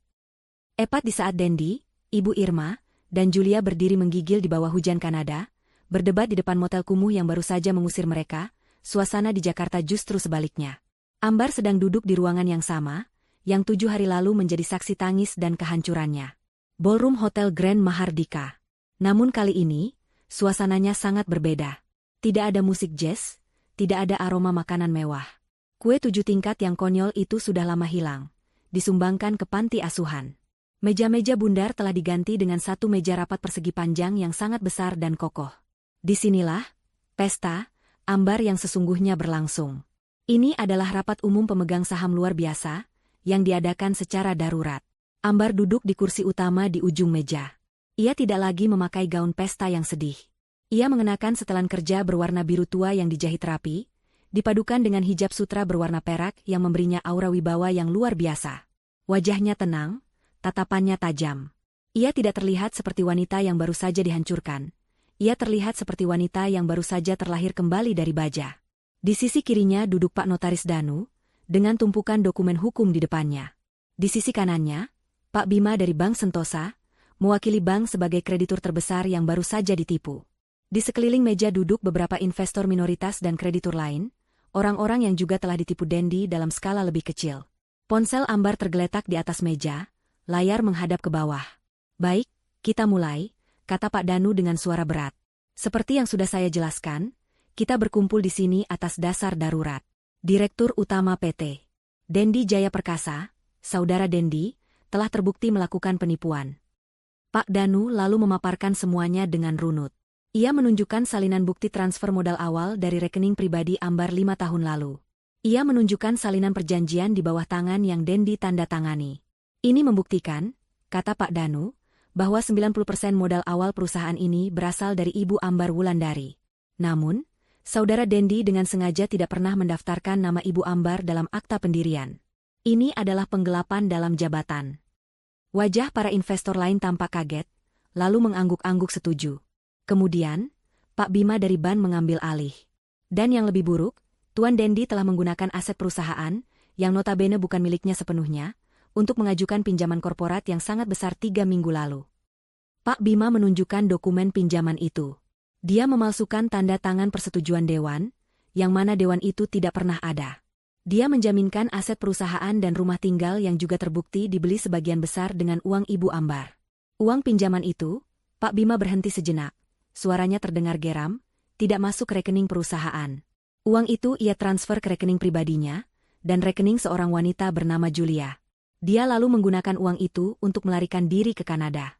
Epat di saat Dendi, Ibu Irma, dan Julia berdiri menggigil di bawah hujan Kanada, berdebat di depan motel kumuh yang baru saja mengusir mereka, suasana di Jakarta justru sebaliknya. Ambar sedang duduk di ruangan yang sama, yang 7 hari lalu menjadi saksi tangis dan kehancurannya. Ballroom Hotel Grand Mahardika. Namun kali ini, suasananya sangat berbeda. Tidak ada musik jazz, tidak ada aroma makanan mewah. Kue 7 tingkat yang konyol itu sudah lama hilang, disumbangkan ke panti asuhan. Meja-meja bundar telah diganti dengan satu meja rapat persegi panjang yang sangat besar dan kokoh. Disinilah, pesta, Ambar yang sesungguhnya berlangsung. Ini adalah rapat umum pemegang saham luar biasa, yang diadakan secara darurat. Ambar duduk di kursi utama di ujung meja. Ia tidak lagi memakai gaun pesta yang sedih. Ia mengenakan setelan kerja berwarna biru tua yang dijahit rapi, dipadukan dengan hijab sutra berwarna perak yang memberinya aura wibawa yang luar biasa. Wajahnya tenang, tatapannya tajam. Ia tidak terlihat seperti wanita yang baru saja dihancurkan. Ia terlihat seperti wanita yang baru saja terlahir kembali dari baja. Di sisi kirinya duduk Pak Notaris Danu, dengan tumpukan dokumen hukum di depannya. Di sisi kanannya, Pak Bima dari Bank Sentosa, mewakili bank sebagai kreditur terbesar yang baru saja ditipu. Di sekeliling meja duduk beberapa investor minoritas dan kreditur lain, orang-orang yang juga telah ditipu Dendi dalam skala lebih kecil. Ponsel Ambar tergeletak di atas meja, layar menghadap ke bawah. Baik, kita mulai, kata Pak Danu dengan suara berat. Seperti yang sudah saya jelaskan, kita berkumpul di sini atas dasar darurat. Direktur Utama PT Dendi Jaya Perkasa, Saudara Dendi, telah terbukti melakukan penipuan. Pak Danu lalu memaparkan semuanya dengan runut. Ia menunjukkan salinan bukti transfer modal awal dari rekening pribadi Ambar 5 tahun lalu. Ia menunjukkan salinan perjanjian di bawah tangan yang Dendi tanda tangani. Ini membuktikan, kata Pak Danu, bahwa 90% modal awal perusahaan ini berasal dari Ibu Ambar Wulandari. Namun, saudara Dendi dengan sengaja tidak pernah mendaftarkan nama Ibu Ambar dalam akta pendirian. Ini adalah penggelapan dalam jabatan. Wajah para investor lain tampak kaget, lalu mengangguk-angguk setuju. Kemudian, Pak Bima dari BAN mengambil alih. Dan yang lebih buruk, Tuan Dendi telah menggunakan aset perusahaan, yang notabene bukan miliknya sepenuhnya, untuk mengajukan pinjaman korporat yang sangat besar 3 minggu lalu. Pak Bima menunjukkan dokumen pinjaman itu. Dia memalsukan tanda tangan persetujuan dewan, yang mana dewan itu tidak pernah ada. Dia menjaminkan aset perusahaan dan rumah tinggal yang juga terbukti dibeli sebagian besar dengan uang Ibu Ambar. Uang pinjaman itu, Pak Bima berhenti sejenak. Suaranya terdengar geram, tidak masuk rekening perusahaan. Uang itu ia transfer ke rekening pribadinya, dan rekening seorang wanita bernama Julia. Dia lalu menggunakan uang itu untuk melarikan diri ke Kanada.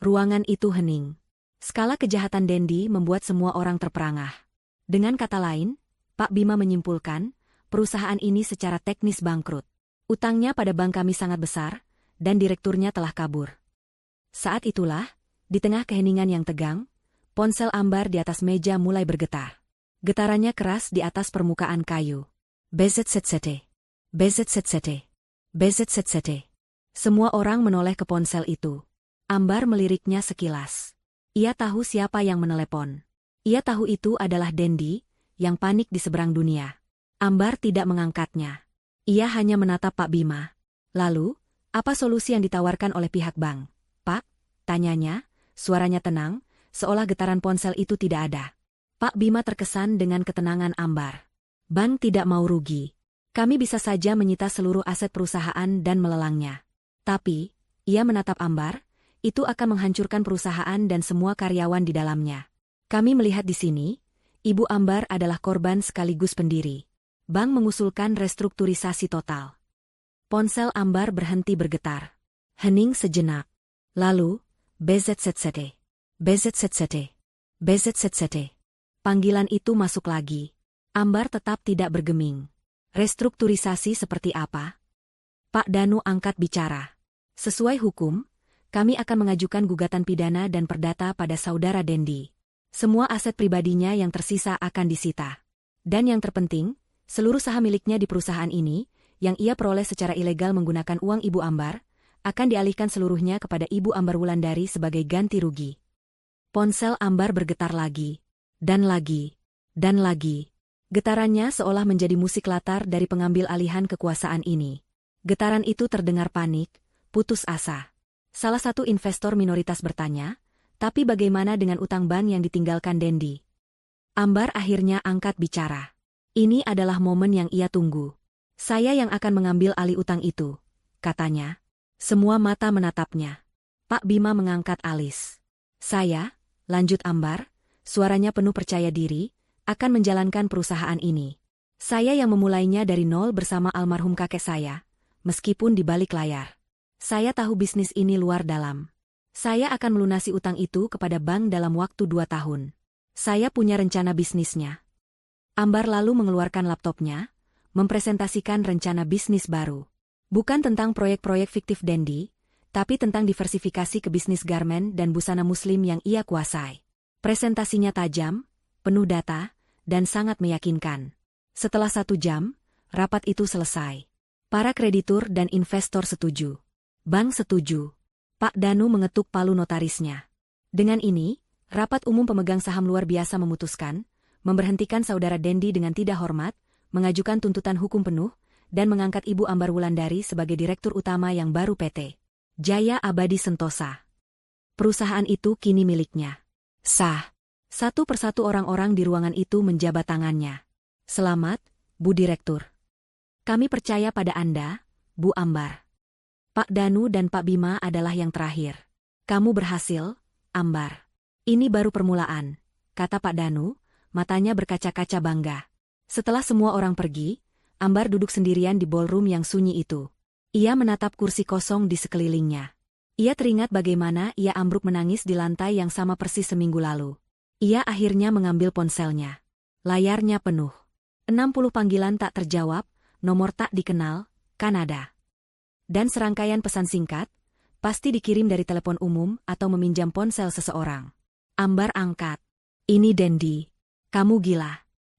Ruangan itu hening. Skala kejahatan Dendi membuat semua orang terperangah. Dengan kata lain, Pak Bima menyimpulkan, perusahaan ini secara teknis bangkrut. Utangnya pada bank kami sangat besar, dan direkturnya telah kabur. Saat itulah, di tengah keheningan yang tegang, ponsel Ambar di atas meja mulai bergetar. Getarannya keras di atas permukaan kayu. BZZZT. BZZZT. BZZZT. Semua orang menoleh ke ponsel itu. Ambar meliriknya sekilas. Ia tahu siapa yang menelepon. Ia tahu itu adalah Dendi, yang panik di seberang dunia. Ambar tidak mengangkatnya. Ia hanya menatap Pak Bima. Lalu, apa solusi yang ditawarkan oleh pihak bank? Pak, tanyanya, suaranya tenang, seolah getaran ponsel itu tidak ada. Pak Bima terkesan dengan ketenangan Ambar. Bank tidak mau rugi. Kami bisa saja menyita seluruh aset perusahaan dan melelangnya. Tapi, ia menatap Ambar, itu akan menghancurkan perusahaan dan semua karyawan di dalamnya. Kami melihat di sini, Ibu Ambar adalah korban sekaligus pendiri. Bank mengusulkan restrukturisasi total. Ponsel Ambar berhenti bergetar. Hening sejenak. Lalu, BZZZT. BZZZT. BZZZT. Panggilan itu masuk lagi. Ambar tetap tidak bergeming. Restrukturisasi seperti apa? Pak Danu angkat bicara. Sesuai hukum, kami akan mengajukan gugatan pidana dan perdata pada saudara Dendi. Semua aset pribadinya yang tersisa akan disita. Dan yang terpenting, seluruh saham miliknya di perusahaan ini, yang ia peroleh secara ilegal menggunakan uang Ibu Ambar, akan dialihkan seluruhnya kepada Ibu Ambar Wulandari sebagai ganti rugi. Ponsel Ambar bergetar lagi. Dan lagi. Dan lagi. Getarannya seolah menjadi musik latar dari pengambil alihan kekuasaan ini. Getaran itu terdengar panik, putus asa. Salah satu investor minoritas bertanya, tapi bagaimana dengan utang bank yang ditinggalkan Dendi? Ambar akhirnya angkat bicara. Ini adalah momen yang ia tunggu. Saya yang akan mengambil alih utang itu, katanya. Semua mata menatapnya. Pak Bima mengangkat alis. Saya, lanjut Ambar, suaranya penuh percaya diri, akan menjalankan perusahaan ini. Saya yang memulainya dari nol bersama almarhum kakek saya, meskipun di balik layar. Saya tahu bisnis ini luar dalam. Saya akan melunasi utang itu kepada bank dalam waktu 2 tahun. Saya punya rencana bisnisnya. Ambar lalu mengeluarkan laptopnya, mempresentasikan rencana bisnis baru. Bukan tentang proyek-proyek fiktif Dendi, tapi tentang diversifikasi ke bisnis garmen dan busana muslim yang ia kuasai. Presentasinya tajam, penuh data, dan sangat meyakinkan. Setelah 1 jam, rapat itu selesai. Para kreditur dan investor setuju. Bank setuju. Pak Danu mengetuk palu notarisnya. Dengan ini, rapat umum pemegang saham luar biasa memutuskan, memberhentikan saudara Dendi dengan tidak hormat, mengajukan tuntutan hukum penuh, dan mengangkat Ibu Ambar Wulandari sebagai direktur utama yang baru PT Jaya Abadi Sentosa. Perusahaan itu kini miliknya. Sah. Satu persatu orang-orang di ruangan itu menjabat tangannya. Selamat, Bu Direktur. Kami percaya pada Anda, Bu Ambar. Pak Danu dan Pak Bima adalah yang terakhir. Kamu berhasil, Ambar. Ini baru permulaan, kata Pak Danu, matanya berkaca-kaca bangga. Setelah semua orang pergi, Ambar duduk sendirian di ballroom yang sunyi itu. Ia menatap kursi kosong di sekelilingnya. Ia teringat bagaimana ia ambruk menangis di lantai yang sama persis seminggu lalu. Ia akhirnya mengambil ponselnya. Layarnya penuh. 60 panggilan tak terjawab, nomor tak dikenal, Kanada. Dan serangkaian pesan singkat, pasti dikirim dari telepon umum atau meminjam ponsel seseorang. Ambar angkat. Ini Dendi. Kamu gila.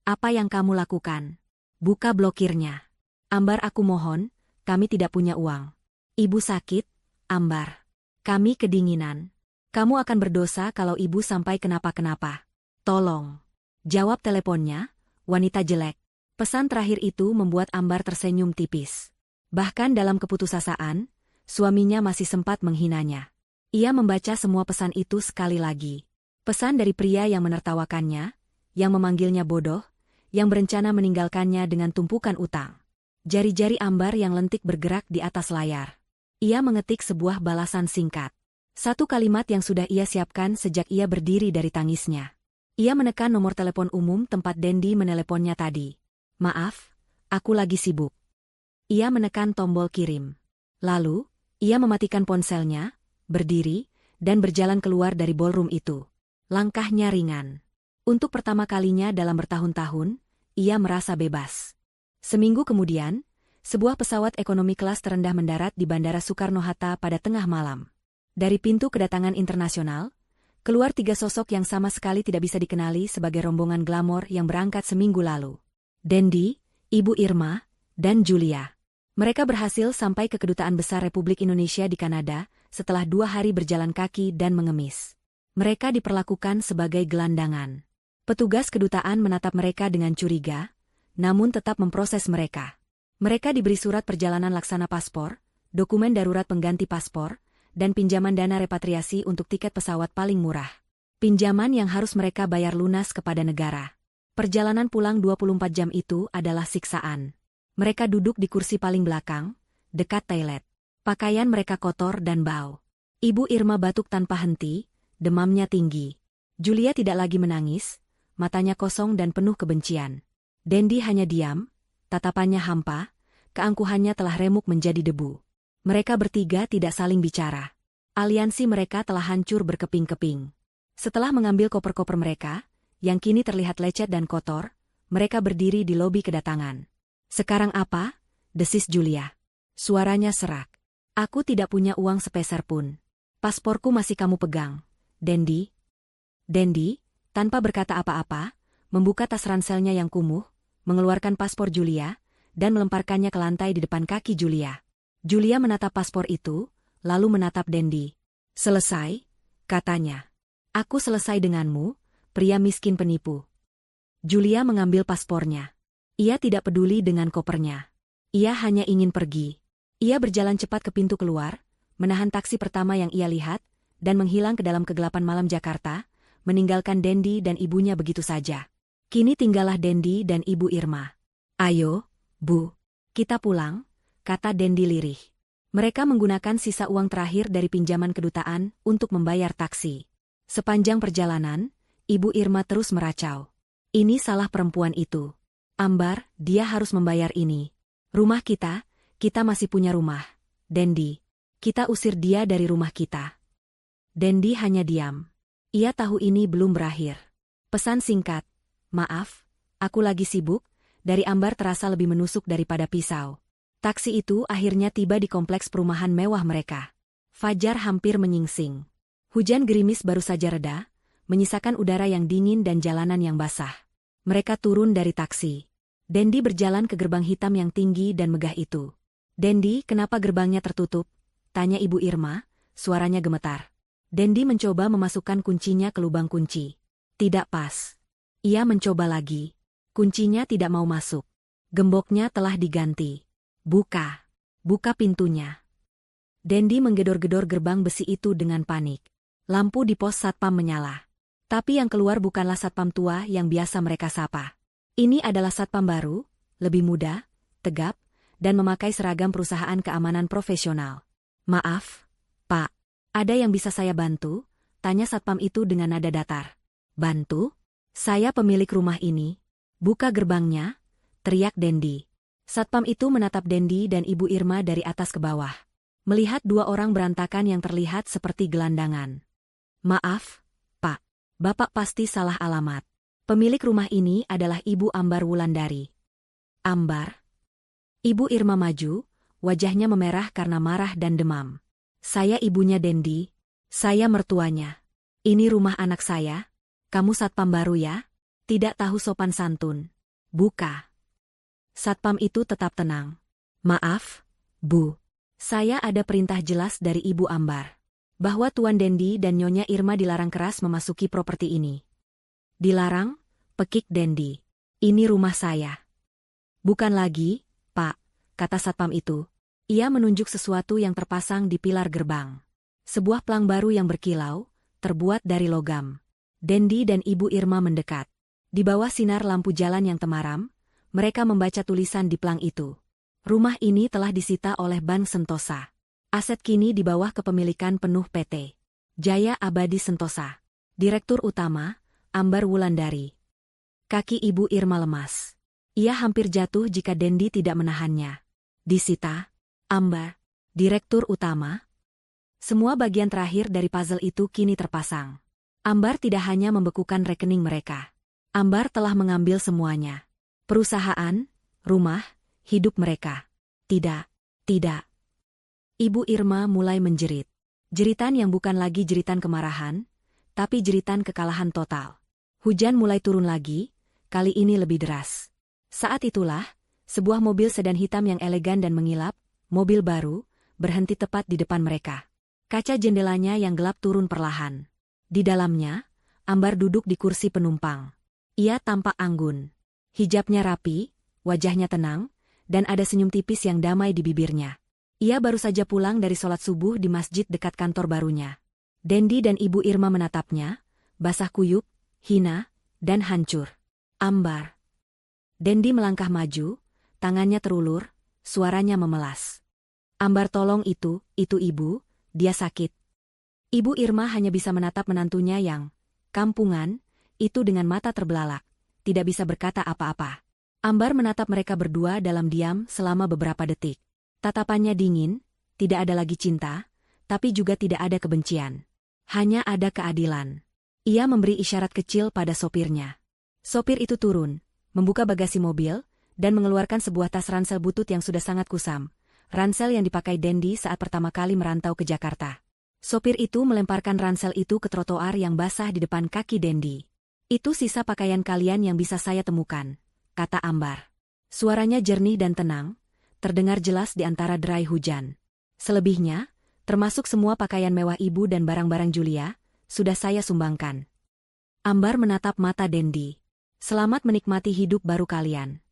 Apa yang kamu lakukan? Buka blokirnya. Ambar, aku mohon, kami tidak punya uang. Ibu sakit, Ambar. Kami kedinginan. Kamu akan berdosa kalau ibu sampai kenapa-kenapa. Tolong. Jawab teleponnya, wanita jelek. Pesan terakhir itu membuat Ambar tersenyum tipis. Bahkan dalam keputusasaan, suaminya masih sempat menghinanya. Ia membaca semua pesan itu sekali lagi. Pesan dari pria yang menertawakannya, yang memanggilnya bodoh, yang berencana meninggalkannya dengan tumpukan utang. Jari-jari Ambar yang lentik bergerak di atas layar. Ia mengetik sebuah balasan singkat. Satu kalimat yang sudah ia siapkan sejak ia berdiri dari tangisnya. Ia menekan nomor telepon umum tempat Dendi meneleponnya tadi. Maaf, aku lagi sibuk. Ia menekan tombol kirim. Lalu, ia mematikan ponselnya, berdiri, dan berjalan keluar dari ballroom itu. Langkahnya ringan. Untuk pertama kalinya dalam bertahun-tahun, ia merasa bebas. Seminggu kemudian, sebuah pesawat ekonomi kelas terendah mendarat di Bandara Soekarno-Hatta pada tengah malam. Dari pintu kedatangan internasional, keluar 3 sosok yang sama sekali tidak bisa dikenali sebagai rombongan glamor yang berangkat seminggu lalu. Dendi, Ibu Irma, dan Julia. Mereka berhasil sampai ke Kedutaan Besar Republik Indonesia di Kanada setelah 2 hari berjalan kaki dan mengemis. Mereka diperlakukan sebagai gelandangan. Petugas kedutaan menatap mereka dengan curiga, namun tetap memproses mereka. Mereka diberi surat perjalanan laksana paspor, dokumen darurat pengganti paspor, dan pinjaman dana repatriasi untuk tiket pesawat paling murah. Pinjaman yang harus mereka bayar lunas kepada negara. Perjalanan pulang 24 jam itu adalah siksaan. Mereka duduk di kursi paling belakang, dekat toilet. Pakaian mereka kotor dan bau. Ibu Irma batuk tanpa henti, demamnya tinggi. Julia tidak lagi menangis, matanya kosong dan penuh kebencian. Dendi hanya diam, tatapannya hampa, keangkuhannya telah remuk menjadi debu. Mereka bertiga tidak saling bicara. Aliansi mereka telah hancur berkeping-keping. Setelah mengambil koper-koper mereka, yang kini terlihat lecet dan kotor, mereka berdiri di lobi kedatangan. Sekarang apa? Desis Julia. Suaranya serak. Aku tidak punya uang sepeser pun. Pasporku masih kamu pegang, Dendi. Dendi, tanpa berkata apa-apa, membuka tas ranselnya yang kumuh, mengeluarkan paspor Julia, dan melemparkannya ke lantai di depan kaki Julia. Julia menatap paspor itu, lalu menatap Dendi. Selesai, katanya. Aku selesai denganmu, pria miskin penipu. Julia mengambil paspornya. Ia tidak peduli dengan kopernya. Ia hanya ingin pergi. Ia berjalan cepat ke pintu keluar, menahan taksi pertama yang ia lihat, dan menghilang ke dalam kegelapan malam Jakarta, meninggalkan Dendi dan ibunya begitu saja. Kini tinggallah Dendi dan Ibu Irma. Ayo, Bu, kita pulang, kata Dendi lirih. Mereka menggunakan sisa uang terakhir dari pinjaman kedutaan untuk membayar taksi. Sepanjang perjalanan, Ibu Irma terus meracau. Ini salah perempuan itu. Ambar, dia harus membayar ini. Rumah kita masih punya rumah. Dendi, kita usir dia dari rumah kita. Dendi hanya diam. Ia tahu ini belum berakhir. Pesan singkat. Maaf, aku lagi sibuk, dari Ambar terasa lebih menusuk daripada pisau. Taksi itu akhirnya tiba di kompleks perumahan mewah mereka. Fajar hampir menyingsing. Hujan gerimis baru saja reda, menyisakan udara yang dingin dan jalanan yang basah. Mereka turun dari taksi. Dendi berjalan ke gerbang hitam yang tinggi dan megah itu. Dendi, kenapa gerbangnya tertutup? Tanya Ibu Irma, suaranya gemetar. Dendi mencoba memasukkan kuncinya ke lubang kunci. Tidak pas. Ia mencoba lagi. Kuncinya tidak mau masuk. Gemboknya telah diganti. Buka. Buka pintunya. Dendi menggedor-gedor gerbang besi itu dengan panik. Lampu di pos satpam menyala. Tapi yang keluar bukanlah satpam tua yang biasa mereka sapa. Ini adalah satpam baru, lebih muda, tegap, dan memakai seragam perusahaan keamanan profesional. Maaf, Pak. Ada yang bisa saya bantu? Tanya satpam itu dengan nada datar. Bantu? Saya pemilik rumah ini. Buka gerbangnya, teriak Dendi. Satpam itu menatap Dendi dan Ibu Irma dari atas ke bawah. melihat dua orang berantakan yang terlihat seperti gelandangan. Maaf, Pak. Bapak pasti salah alamat. Pemilik rumah ini adalah Ibu Ambar Wulandari. Ambar? Ibu Irma maju, wajahnya memerah karena marah dan demam. Saya ibunya Dendi. Saya mertuanya. Ini rumah anak saya. Kamu satpam baru ya? Tidak tahu sopan santun. Buka. Satpam itu tetap tenang. Maaf, Bu. Saya ada perintah jelas dari Ibu Ambar. Bahwa Tuan Dendi dan Nyonya Irma dilarang keras memasuki properti ini. Dilarang? Pekik Dendi. Ini rumah saya. Bukan lagi, Pak, kata satpam itu. Ia menunjuk sesuatu yang terpasang di pilar gerbang. Sebuah pelang baru yang berkilau, terbuat dari logam. Dendi dan Ibu Irma mendekat. Di bawah sinar lampu jalan yang temaram, mereka membaca tulisan di pelang itu. Rumah ini telah disita oleh Bank Sentosa. Aset kini di bawah kepemilikan penuh PT Jaya Abadi Sentosa. Direktur Utama, Ambar Wulandari. Kaki Ibu Irma lemas. Ia hampir jatuh jika Dendi tidak menahannya. Disita? Ambar? Direktur Utama? Semua bagian terakhir dari puzzle itu kini terpasang. Ambar tidak hanya membekukan rekening mereka. Ambar telah mengambil semuanya. Perusahaan, rumah, hidup mereka. Tidak, tidak. Ibu Irma mulai menjerit. Jeritan yang bukan lagi jeritan kemarahan, tapi jeritan kekalahan total. Hujan mulai turun lagi, kali ini lebih deras. Saat itulah, sebuah mobil sedan hitam yang elegan dan mengilap, mobil baru, berhenti tepat di depan mereka. Kaca jendelanya yang gelap turun perlahan. Di dalamnya, Ambar duduk di kursi penumpang. Ia tampak anggun. Hijabnya rapi, wajahnya tenang, dan ada senyum tipis yang damai di bibirnya. Ia baru saja pulang dari sholat subuh di masjid dekat kantor barunya. Dendi dan Ibu Irma menatapnya, basah kuyup, hina, dan hancur. Ambar. Dendi melangkah maju, tangannya terulur, suaranya memelas. Ambar, tolong itu Ibu, dia sakit. Ibu Irma hanya bisa menatap menantunya yang kampungan, itu dengan mata terbelalak, tidak bisa berkata apa-apa. Ambar menatap mereka berdua dalam diam selama beberapa detik. Tatapannya dingin, tidak ada lagi cinta, tapi juga tidak ada kebencian. Hanya ada keadilan. Ia memberi isyarat kecil pada sopirnya. Sopir itu turun, membuka bagasi mobil, dan mengeluarkan sebuah tas ransel butut yang sudah sangat kusam. Ransel yang dipakai Dendi saat pertama kali merantau ke Jakarta. Sopir itu melemparkan ransel itu ke trotoar yang basah di depan kaki Dendi. Itu sisa pakaian kalian yang bisa saya temukan, kata Ambar. Suaranya jernih dan tenang, terdengar jelas di antara derai hujan. Selebihnya, termasuk semua pakaian mewah ibu dan barang-barang Julia, sudah saya sumbangkan. Ambar menatap mata Dendi. Selamat menikmati hidup baru kalian.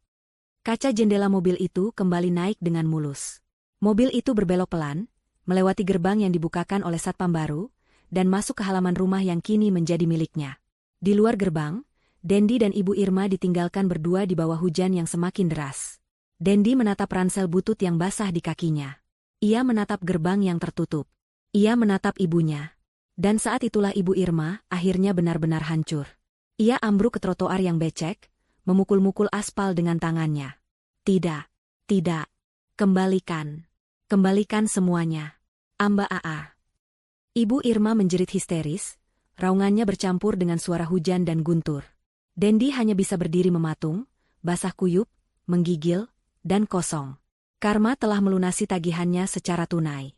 Kaca jendela mobil itu kembali naik dengan mulus. Mobil itu berbelok pelan, melewati gerbang yang dibukakan oleh satpam baru, dan masuk ke halaman rumah yang kini menjadi miliknya. Di luar gerbang, Dendi dan Ibu Irma ditinggalkan berdua di bawah hujan yang semakin deras. Dendi menatap ransel butut yang basah di kakinya. Ia menatap gerbang yang tertutup. Ia menatap ibunya. Dan saat itulah Ibu Irma akhirnya benar-benar hancur. Ia ambruk ke trotoar yang becek, memukul-mukul aspal dengan tangannya. Tidak, tidak. Kembalikan. Kembalikan semuanya. Amba Aa. Ibu Irma menjerit histeris, raungannya bercampur dengan suara hujan dan guntur. Dendi hanya bisa berdiri mematung, basah kuyup, menggigil, dan kosong. Karma telah melunasi tagihannya secara tunai.